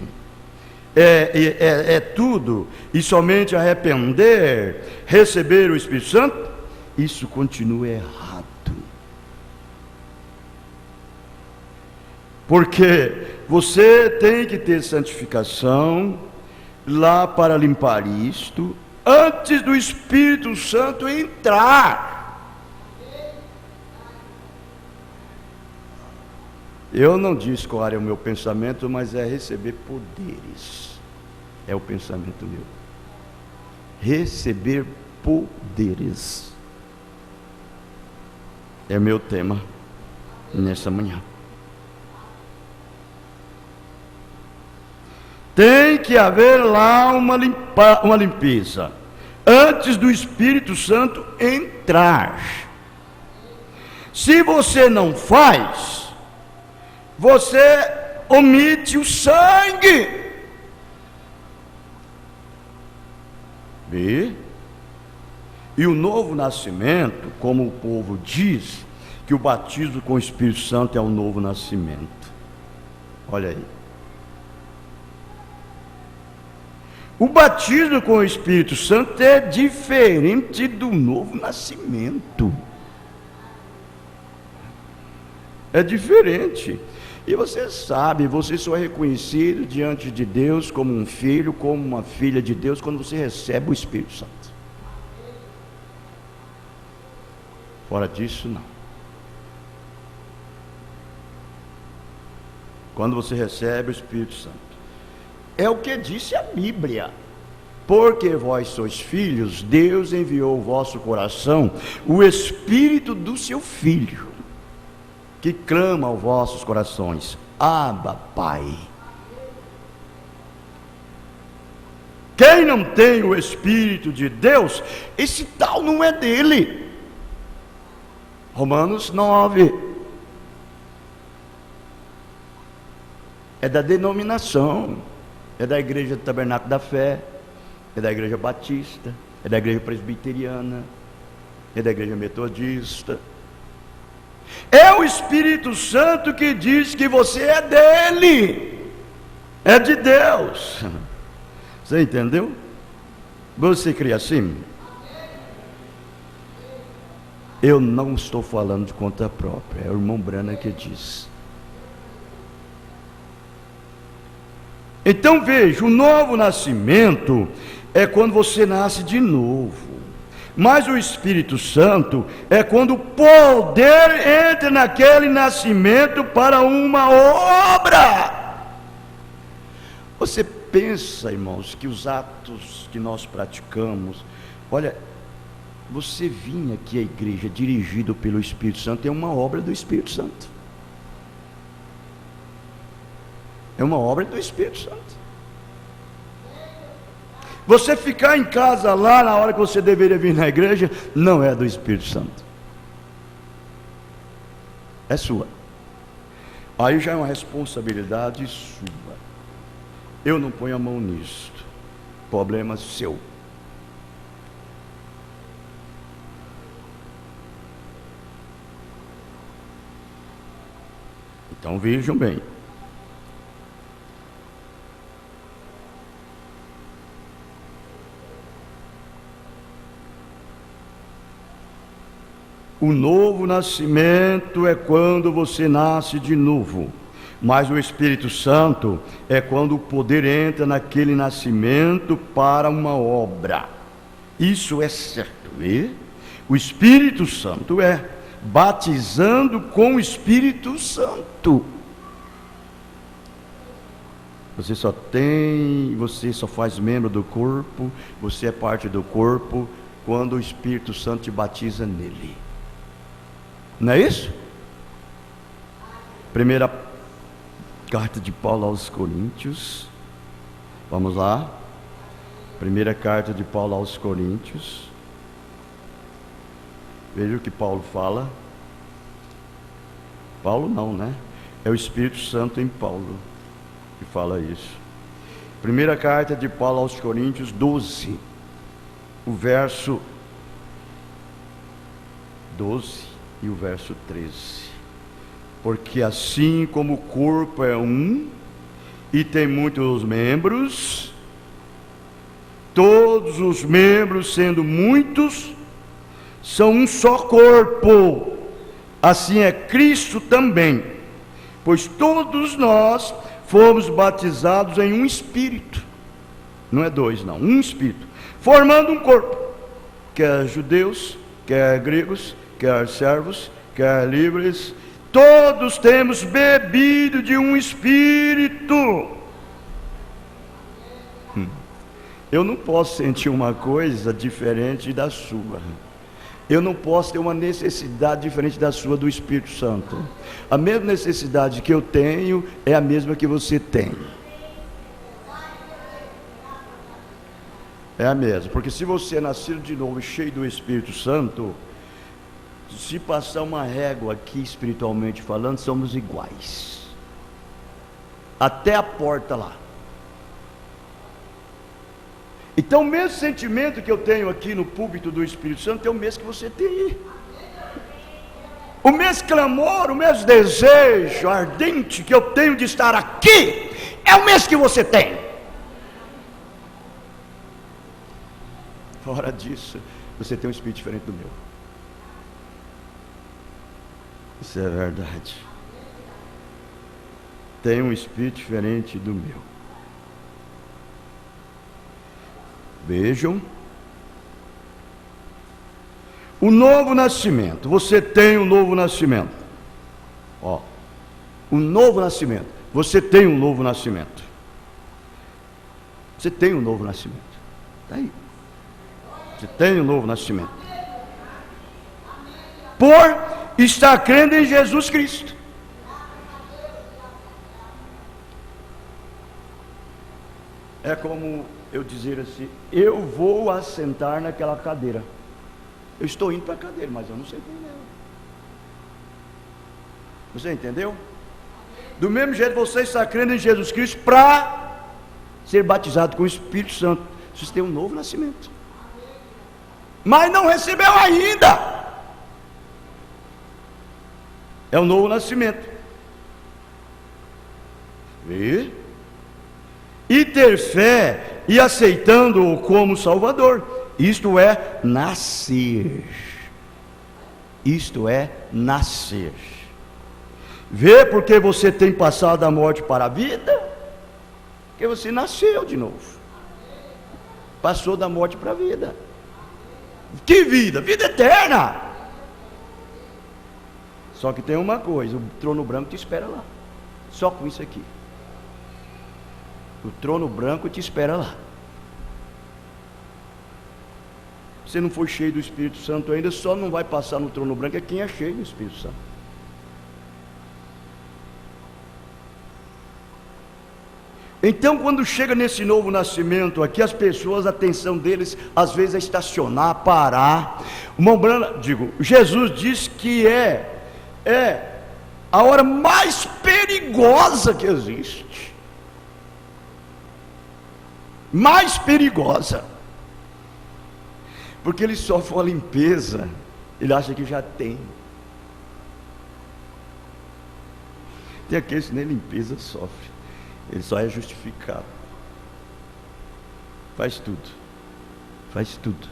é tudo, e somente arrepender, receber o Espírito Santo, isso continua errado. Porque você tem que ter santificação lá para limpar isto, antes do Espírito Santo entrar. Eu não disse qual era o meu pensamento, mas é receber poderes. É o pensamento meu. Receber poderes. É meu tema nessa manhã. Tem que haver lá uma limpeza antes do Espírito Santo entrar. Se você não faz, você omite o sangue. E o novo nascimento, como o povo diz, que o batismo com o Espírito Santo é um novo nascimento. Olha aí. O batismo com o Espírito Santo é diferente do novo nascimento. É diferente. E você sabe, você só é reconhecido diante de Deus como um filho, como uma filha de Deus, quando você recebe o Espírito Santo. Fora disso, não. Quando você recebe o Espírito Santo. É o que disse a Bíblia. Porque vós sois filhos, Deus enviou ao vosso coração o Espírito do seu Filho, que clama aos vossos corações: Abba, Pai. Quem não tem o Espírito de Deus, esse tal não é dele. Romanos 9. É da denominação. É da Igreja do Tabernáculo da Fé, é da Igreja Batista, é da Igreja Presbiteriana, é da Igreja Metodista. É o Espírito Santo que diz que você é dele, é de Deus. Você entendeu? Você crê assim? Eu não estou falando de conta própria, é o irmão Brana que diz. Então veja, o novo nascimento é quando você nasce de novo. Mas o Espírito Santo é quando o poder entra naquele nascimento para uma obra. Você pensa, irmãos, que os atos que nós praticamos, olha, você vinha aqui à igreja dirigido pelo Espírito Santo, é uma obra do Espírito Santo. É uma obra do Espírito Santo. Você ficar em casa lá na hora que você deveria vir na igreja, não é do Espírito Santo. É sua. Aí já é uma responsabilidade sua. Eu não ponho a mão nisto. Problema seu. Então vejam bem. O novo nascimento é quando você nasce de novo, mas o Espírito Santo é quando o poder entra naquele nascimento para uma obra. Isso é certo, e o Espírito Santo é batizando com o Espírito Santo. Você só faz membro do corpo, você é parte do corpo quando o Espírito Santo te batiza nele. Não é isso? Primeira carta de Paulo aos Coríntios. Vamos lá. Primeira carta de Paulo aos Coríntios. Veja o que Paulo fala. Paulo não, né? É o Espírito Santo em Paulo que fala isso. Primeira carta de Paulo aos Coríntios 12. O verso 12. E o verso 13: porque assim como o corpo é um e tem muitos membros, todos os membros, sendo muitos, são um só corpo, assim é Cristo também. Pois todos nós fomos batizados em um Espírito, não é dois não, um Espírito, formando um corpo, quer judeus, quer gregos, quer servos, quer livres, todos temos bebido de um Espírito. Eu não posso sentir uma coisa diferente da sua. Eu não posso ter uma necessidade diferente da sua, do Espírito Santo. A mesma necessidade que eu tenho é a mesma que você tem. É a mesma, porque se você é nascido de novo e cheio do Espírito Santo, se passar uma régua aqui espiritualmente falando, somos iguais. Até a porta lá. Então o mesmo sentimento que eu tenho aqui no púlpito do Espírito Santo é o mesmo que você tem aí. O mesmo clamor, o mesmo desejo ardente que eu tenho de estar aqui, é o mesmo que você tem. Fora disso, você tem um espírito diferente do meu. Isso é verdade. Tem um espírito diferente do meu. Vejam, o novo nascimento. Você tem um novo nascimento. Ó, o novo nascimento. Você tem um novo nascimento. Você tem um novo nascimento. Está aí. Você tem um novo nascimento. Por estar crendo em Jesus Cristo. É como eu dizer assim: eu vou assentar naquela cadeira. Eu estou indo para a cadeira, mas eu não sei quem é. Você entendeu? Do mesmo jeito, você está crendo em Jesus Cristo para ser batizado com o Espírito Santo. Você tem um novo nascimento, mas não recebeu ainda. É um novo nascimento. E ter fé e aceitando-o como Salvador. Isto é nascer. Isto é nascer. Vê porque você tem passado da morte para a vida? Porque você nasceu de novo. Passou da morte para a vida. Que vida? Vida eterna. Só que tem uma coisa: o trono branco te espera lá. Só com isso aqui. O trono branco te espera lá. Você não for cheio do Espírito Santo ainda, só não vai passar no trono branco é quem é cheio do Espírito Santo. Então, quando chega nesse novo nascimento aqui, as pessoas, a atenção deles às vezes é estacionar, parar. Jesus diz que é a hora mais perigosa que existe. Mais perigosa. Porque ele sofre uma limpeza, ele acha que já tem. Tem aqueles que nem limpeza sofre, ele só é justificado. Faz tudo. Faz tudo.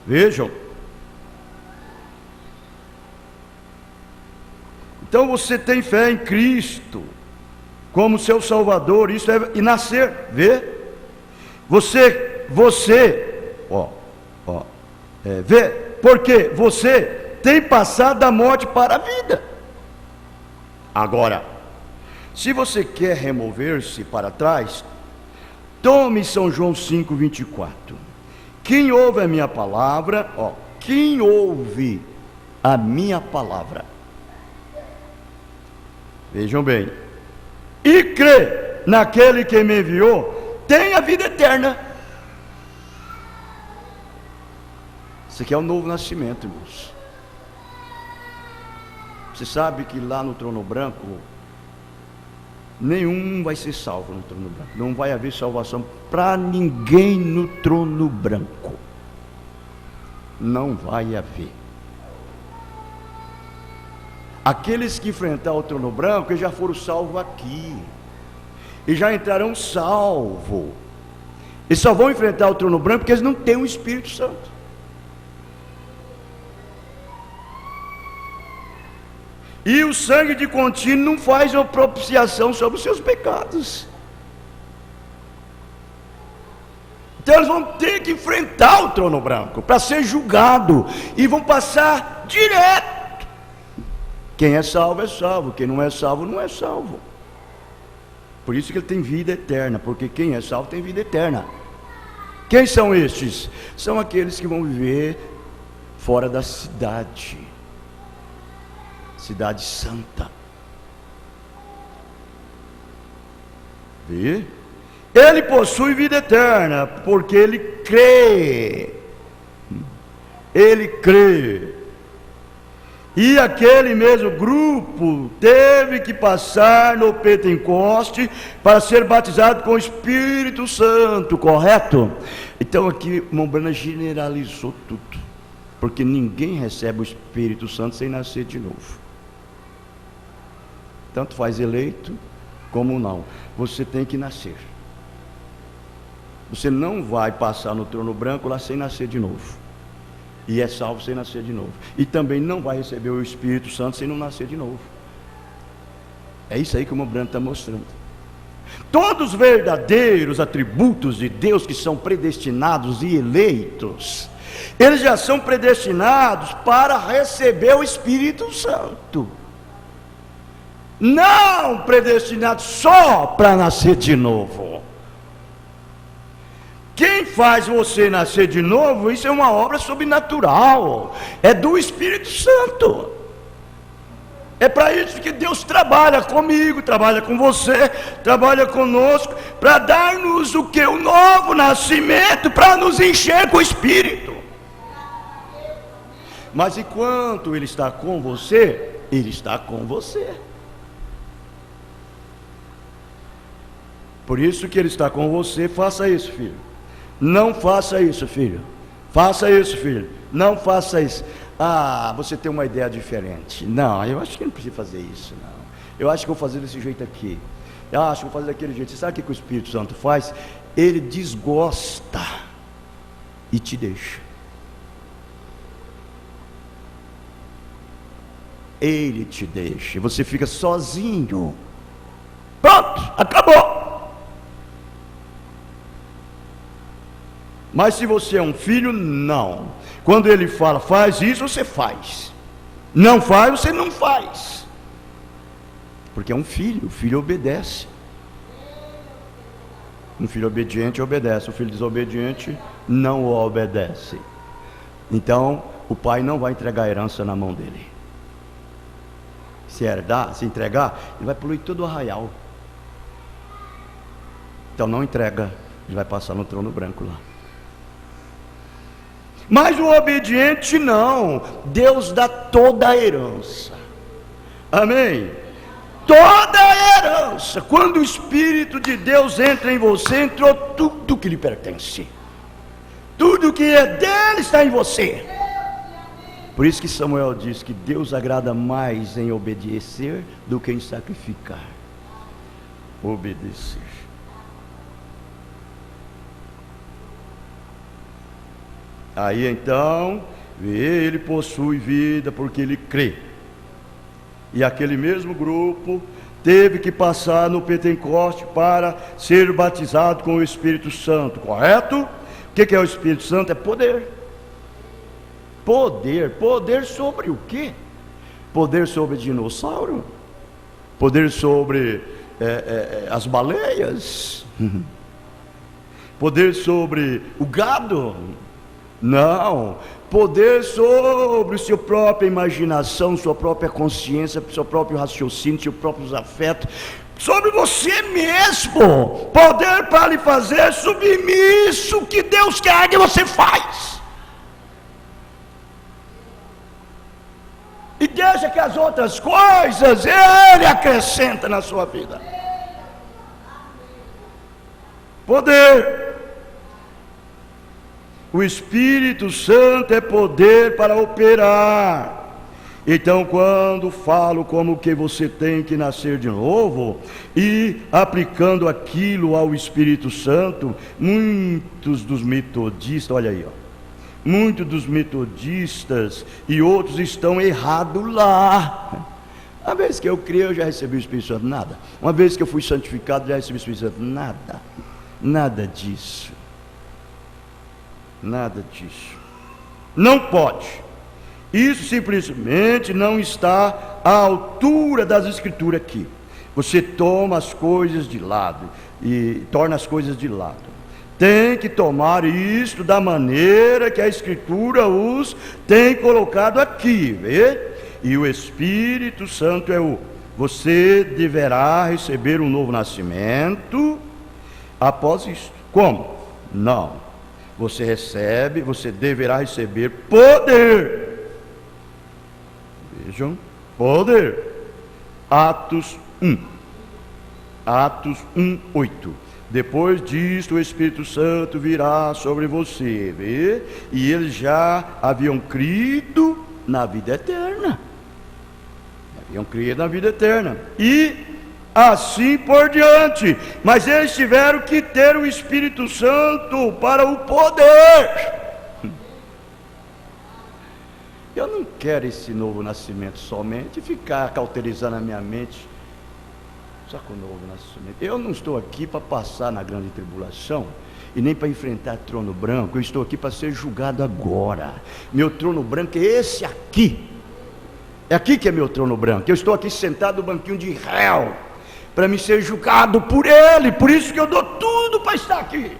Vejam. Então você tem fé em Cristo como seu Salvador, isso é e nascer, vê? Você, vê? Porque você tem passado da morte para a vida. Agora, se você quer remover-se para trás, tome São João 5:24. Quem ouve a minha palavra, quem ouve a minha palavra, vejam bem, e crê naquele que me enviou, tem a vida eterna. Isso aqui é o novo nascimento, irmãos. Você sabe que lá no trono branco, nenhum vai ser salvo no trono branco. Não vai haver salvação para ninguém no trono branco. Não vai haver. Aqueles que enfrentar o trono branco, eles já foram salvos aqui. E já entrarão salvos. Eles só vão enfrentar o trono branco porque eles não têm o Espírito Santo. E o sangue de contínuo não faz uma propiciação sobre os seus pecados. Então eles vão ter que enfrentar o trono branco para ser julgado, e vão passar direto. Quem é salvo, quem não é salvo, não é salvo. Por isso que ele tem vida eterna, porque quem é salvo tem vida eterna. Quem são estes? São aqueles que vão viver fora da cidade santa. Vê? Ele possui vida eterna, porque ele crê. Ele crê. E aquele mesmo grupo teve que passar no Pentecoste para ser batizado com o Espírito Santo, correto? Então aqui o Mombrana generalizou tudo, porque ninguém recebe o Espírito Santo sem nascer de novo. Tanto faz eleito como não, você tem que nascer. Você não vai passar no trono branco lá sem nascer de novo. E é salvo sem nascer de novo. E também não vai receber o Espírito Santo sem não nascer de novo. É isso aí que o Mombrana está mostrando. Todos os verdadeiros atributos de Deus que são predestinados e eleitos, eles já são predestinados para receber o Espírito Santo. Não predestinados só para nascer de novo. Quem faz você nascer de novo, isso é uma obra sobrenatural, é do Espírito Santo. É para isso que Deus trabalha comigo, trabalha com você, trabalha conosco, para dar-nos o que? O novo nascimento, para nos encher com o Espírito. Mas enquanto Ele está com você, Ele está com você. Por isso que Ele está com você. Faça isso, filho. Não faça isso, filho. Faça isso, filho. Não faça isso. Ah, você tem uma ideia diferente. Não, eu acho que não precisa fazer isso, não. Eu acho que vou fazer desse jeito aqui. Eu acho que vou fazer daquele jeito. Você sabe o que o Espírito Santo faz? Ele desgosta e te deixa. Ele te deixa. Você fica sozinho. Pronto, acabou. Mas se você é um filho, não. Quando ele fala, faz isso, você faz. Não faz, você não faz. Porque é um filho, o filho obedece. Um filho obediente obedece, o filho desobediente não o obedece. Então, o pai não vai entregar a herança na mão dele. Se herdar, se entregar, ele vai poluir todo o arraial. Então não entrega, ele vai passar no trono branco lá. Mas o obediente não. Deus dá toda a herança. Amém? Toda a herança. Quando o Espírito de Deus entra em você, entrou tudo que lhe pertence. Tudo que é dele está em você. Por isso que Samuel diz que Deus agrada mais em obedecer do que em sacrificar. Obedecer. Aí então, ele possui vida porque ele crê. E aquele mesmo grupo teve que passar no Pentecoste para ser batizado com o Espírito Santo, correto? O que é o Espírito Santo? É poder. Poder sobre o quê? Poder sobre dinossauro? Poder sobre as baleias? Poder sobre o gado? Não, poder sobre sua própria imaginação, sua própria consciência, seu próprio raciocínio, seus próprios afetos, sobre você mesmo, poder para lhe fazer submisso o que Deus quer que você faz, e deixa que as outras coisas Ele acrescenta na sua vida. Poder. O Espírito Santo é poder para operar. Então, quando falo como que você tem que nascer de novo, e aplicando aquilo ao Espírito Santo, muitos dos metodistas, olha aí, muitos dos metodistas e outros estão errados lá. Uma vez que eu criei, eu já recebi o Espírito Santo? Nada. Uma vez que eu fui santificado, já recebi o Espírito Santo? Nada. Nada disso. Nada disso. Não pode. Isso simplesmente não está à altura das Escrituras aqui. Você toma as coisas de lado e torna as coisas de lado. Tem que tomar isto da maneira que a Escritura os tem colocado aqui, vê? E o Espírito Santo é você deverá receber um novo nascimento após isto. Como? Não. Você deverá receber poder. Vejam, poder. Atos 1. Atos 1:8. Depois disto o Espírito Santo virá sobre você, vê? E eles já haviam crido na vida eterna. Haviam crido na vida eterna. E assim por diante. Mas eles tiveram que ter o Espírito Santo para o poder. Eu não quero esse novo nascimento somente ficar cauterizando a minha mente. Só com o novo nascimento. Eu não estou aqui para passar na grande tribulação e nem para enfrentar trono branco. Eu estou aqui para ser julgado agora. Meu trono branco é esse aqui. É aqui que é meu trono branco. Eu estou aqui sentado no banquinho de réu para me ser julgado por ele. Por isso que eu dou tudo para estar aqui.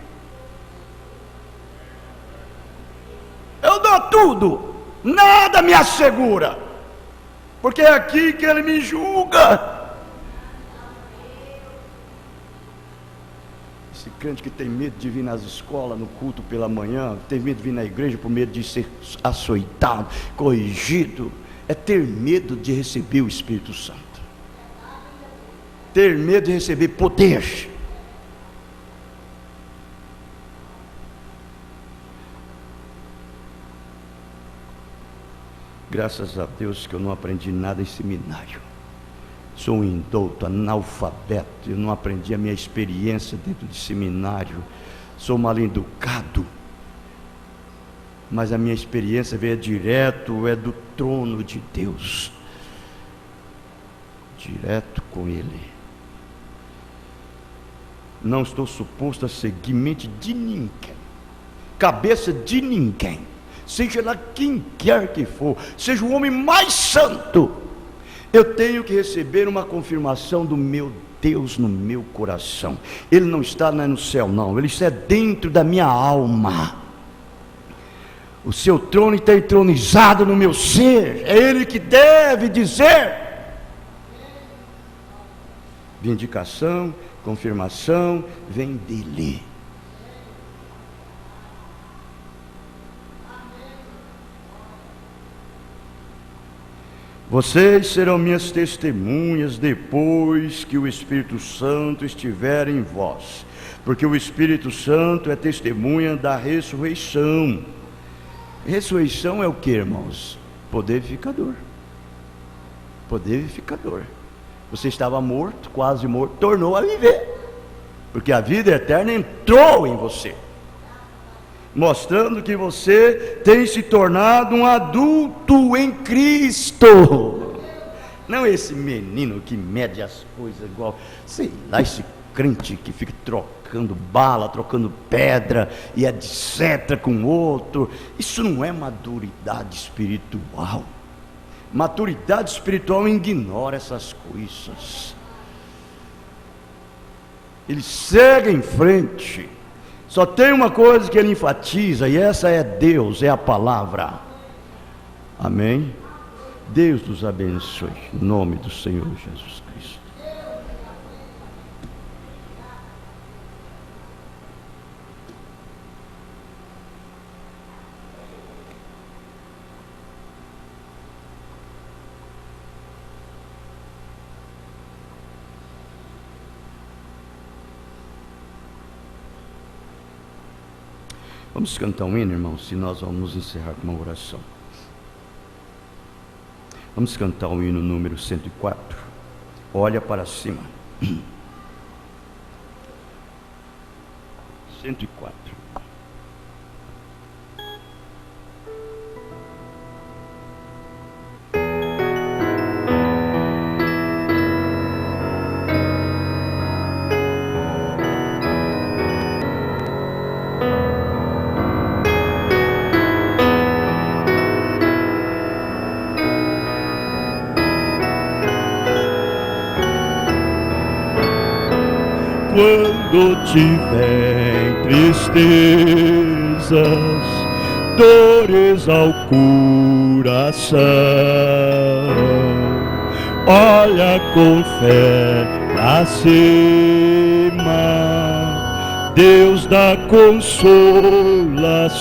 Eu dou tudo. Nada me assegura. Porque é aqui que ele me julga. Esse crente que tem medo de vir nas escolas, no culto pela manhã, tem medo de vir na igreja por medo de ser açoitado, corrigido, é ter medo de receber o Espírito Santo. Ter medo de receber poder. Graças a Deus que eu não aprendi nada em seminário. Sou um indouto, analfabeto. Eu não aprendi a minha experiência dentro de seminário. Sou mal educado. Mas a minha experiência veio direto, é do trono de Deus. Direto com Ele. Não estou suposto a seguir mente de ninguém. Cabeça de ninguém. Seja lá quem quer que for. Seja o homem mais santo. Eu tenho que receber uma confirmação do meu Deus no meu coração. Ele não está no céu, não. Ele está dentro da minha alma. O seu trono está entronizado no meu ser. É Ele que deve dizer. Vindicação, confirmação, vem dEle. Vocês serão minhas testemunhas depois que o Espírito Santo estiver em vós, porque o Espírito Santo é testemunha da ressurreição. Ressurreição é o que, irmãos? Poder vivificador. Poder vivificador. Você estava morto, quase morto, tornou a viver, porque a vida eterna entrou em você, mostrando que você tem se tornado um adulto em Cristo. Não esse menino que mede as coisas igual, sei lá, esse crente que fica trocando bala, trocando pedra e etc. com outro. Isso não é maturidade espiritual. Maturidade espiritual ignora essas coisas. Ele segue em frente. Só tem uma coisa que ele enfatiza, e essa é Deus, é a palavra. Amém? Deus nos abençoe, em nome do Senhor Jesus Cristo. Vamos cantar um hino, irmãos, se nós vamos encerrar com uma oração. Vamos cantar o hino número 104. Olha para cima. 104. quando tiver tristezas, dores ao coração, olha com fé pra cima, Deus dá consolação.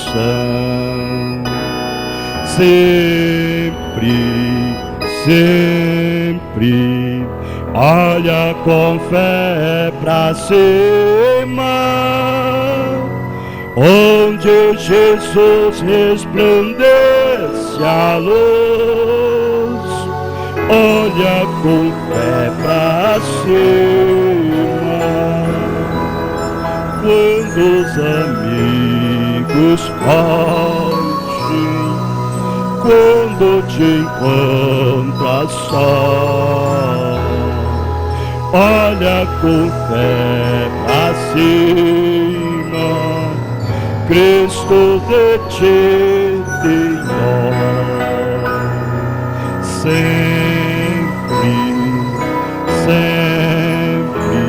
Sempre, sempre, olha com fé pra cima, onde Jesus resplandece a luz, olha com fé pra cima. Quando os amigos fogem, quando te encontras só, olha com fé pra cima, Cristo de ti tem dó. Sempre, sempre,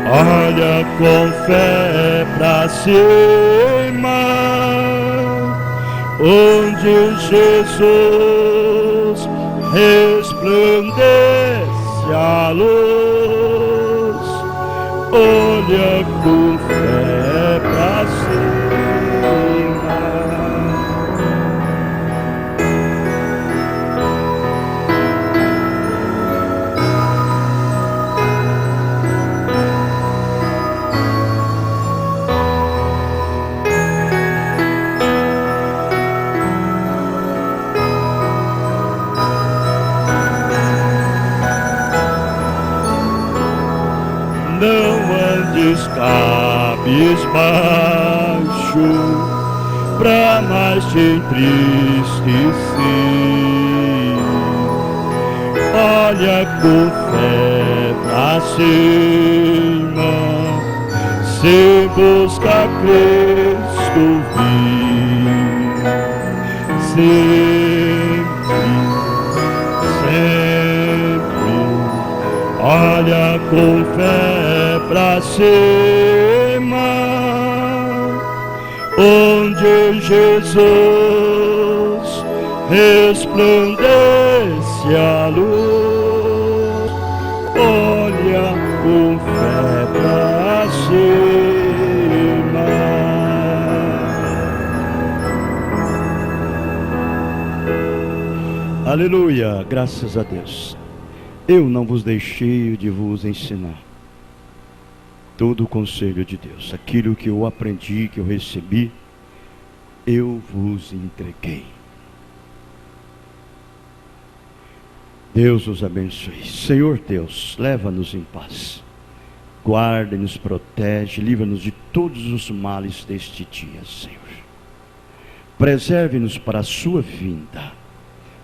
olha com fé pra cima, onde Jesus resplandece a luz, olha com fé pra cima. Não andes cabisbaixo, pra mais te entristecer. Olha com fé pra cima, se busca Cristo vir. Sempre, sempre, olha com fé pra cima, onde Jesus resplandece a luz, olha com fé pra cima. Aleluia, graças a Deus. Eu não vos deixei de vos ensinar todo o conselho de Deus. Aquilo que eu aprendi, que eu recebi, eu vos entreguei. Deus os abençoe. Senhor Deus, leva-nos em paz. Guarda-nos, protege, livra-nos de todos os males deste dia, Senhor. Preserve-nos para a sua vinda.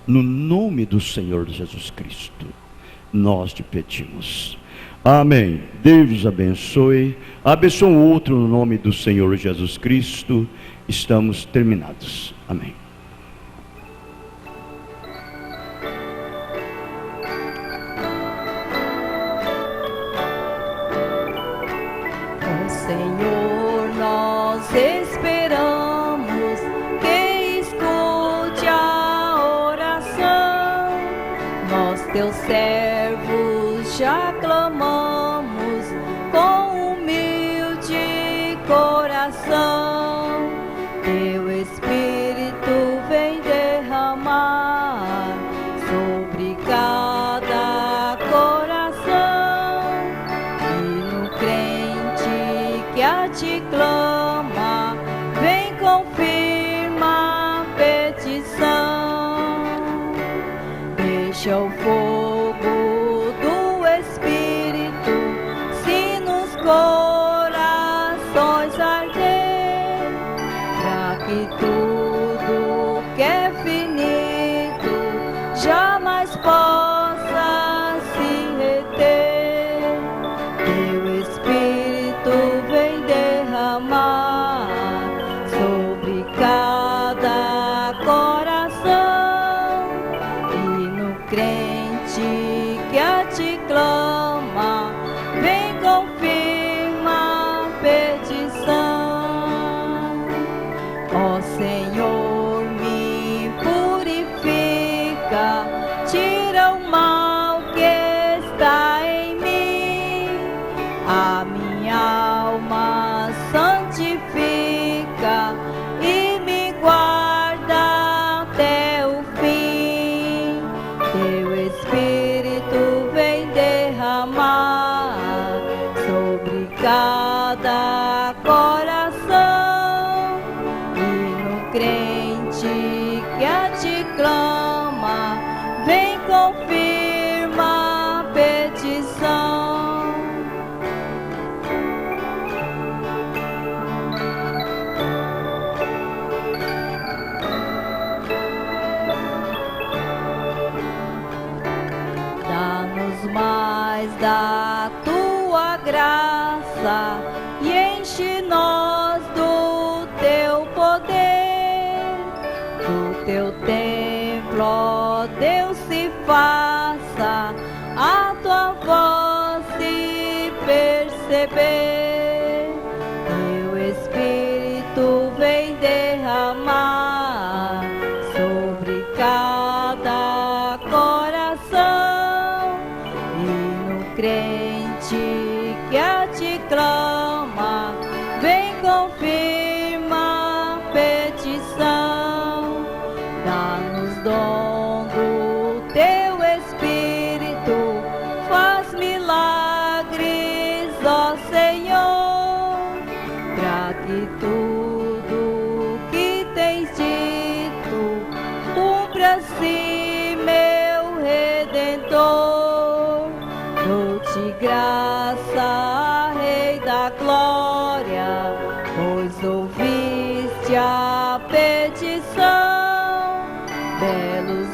No nome do Senhor Jesus Cristo, nós te pedimos. Amém. Deus os abençoe. Abençoe o outro no nome do Senhor Jesus Cristo. Estamos terminados. Amém. Ó Senhor, nós esperamos que escute a oração. Nós, teus servos, já clamamos com humilde coração. Teu Espírito vem derramar sobre cada coração, e no crente que a ti clama, vem confirma a petição. Deixa o fogo do Espírito se nos corações arder, pra que tudo que é finito jamais possa se reter. Teu Espírito vem derramar sobre cada coração, e no crente que a ti clama, vem confirmar mais da tua graça e enche-nos do teu poder. Do teu templo, ó Deus, se faça a tua voz se perceber. Teu Espírito vem derramar sobre cada coração, e no crente que a ti clama, vem confirma a petição. Dá-nos dom do teu Espírito, faz milagres, ó Senhor, para que tudo que tens dito cumpra-se, meu Redentor. Dou-te graça, Rei da glória, pois ouviste a petição. Belos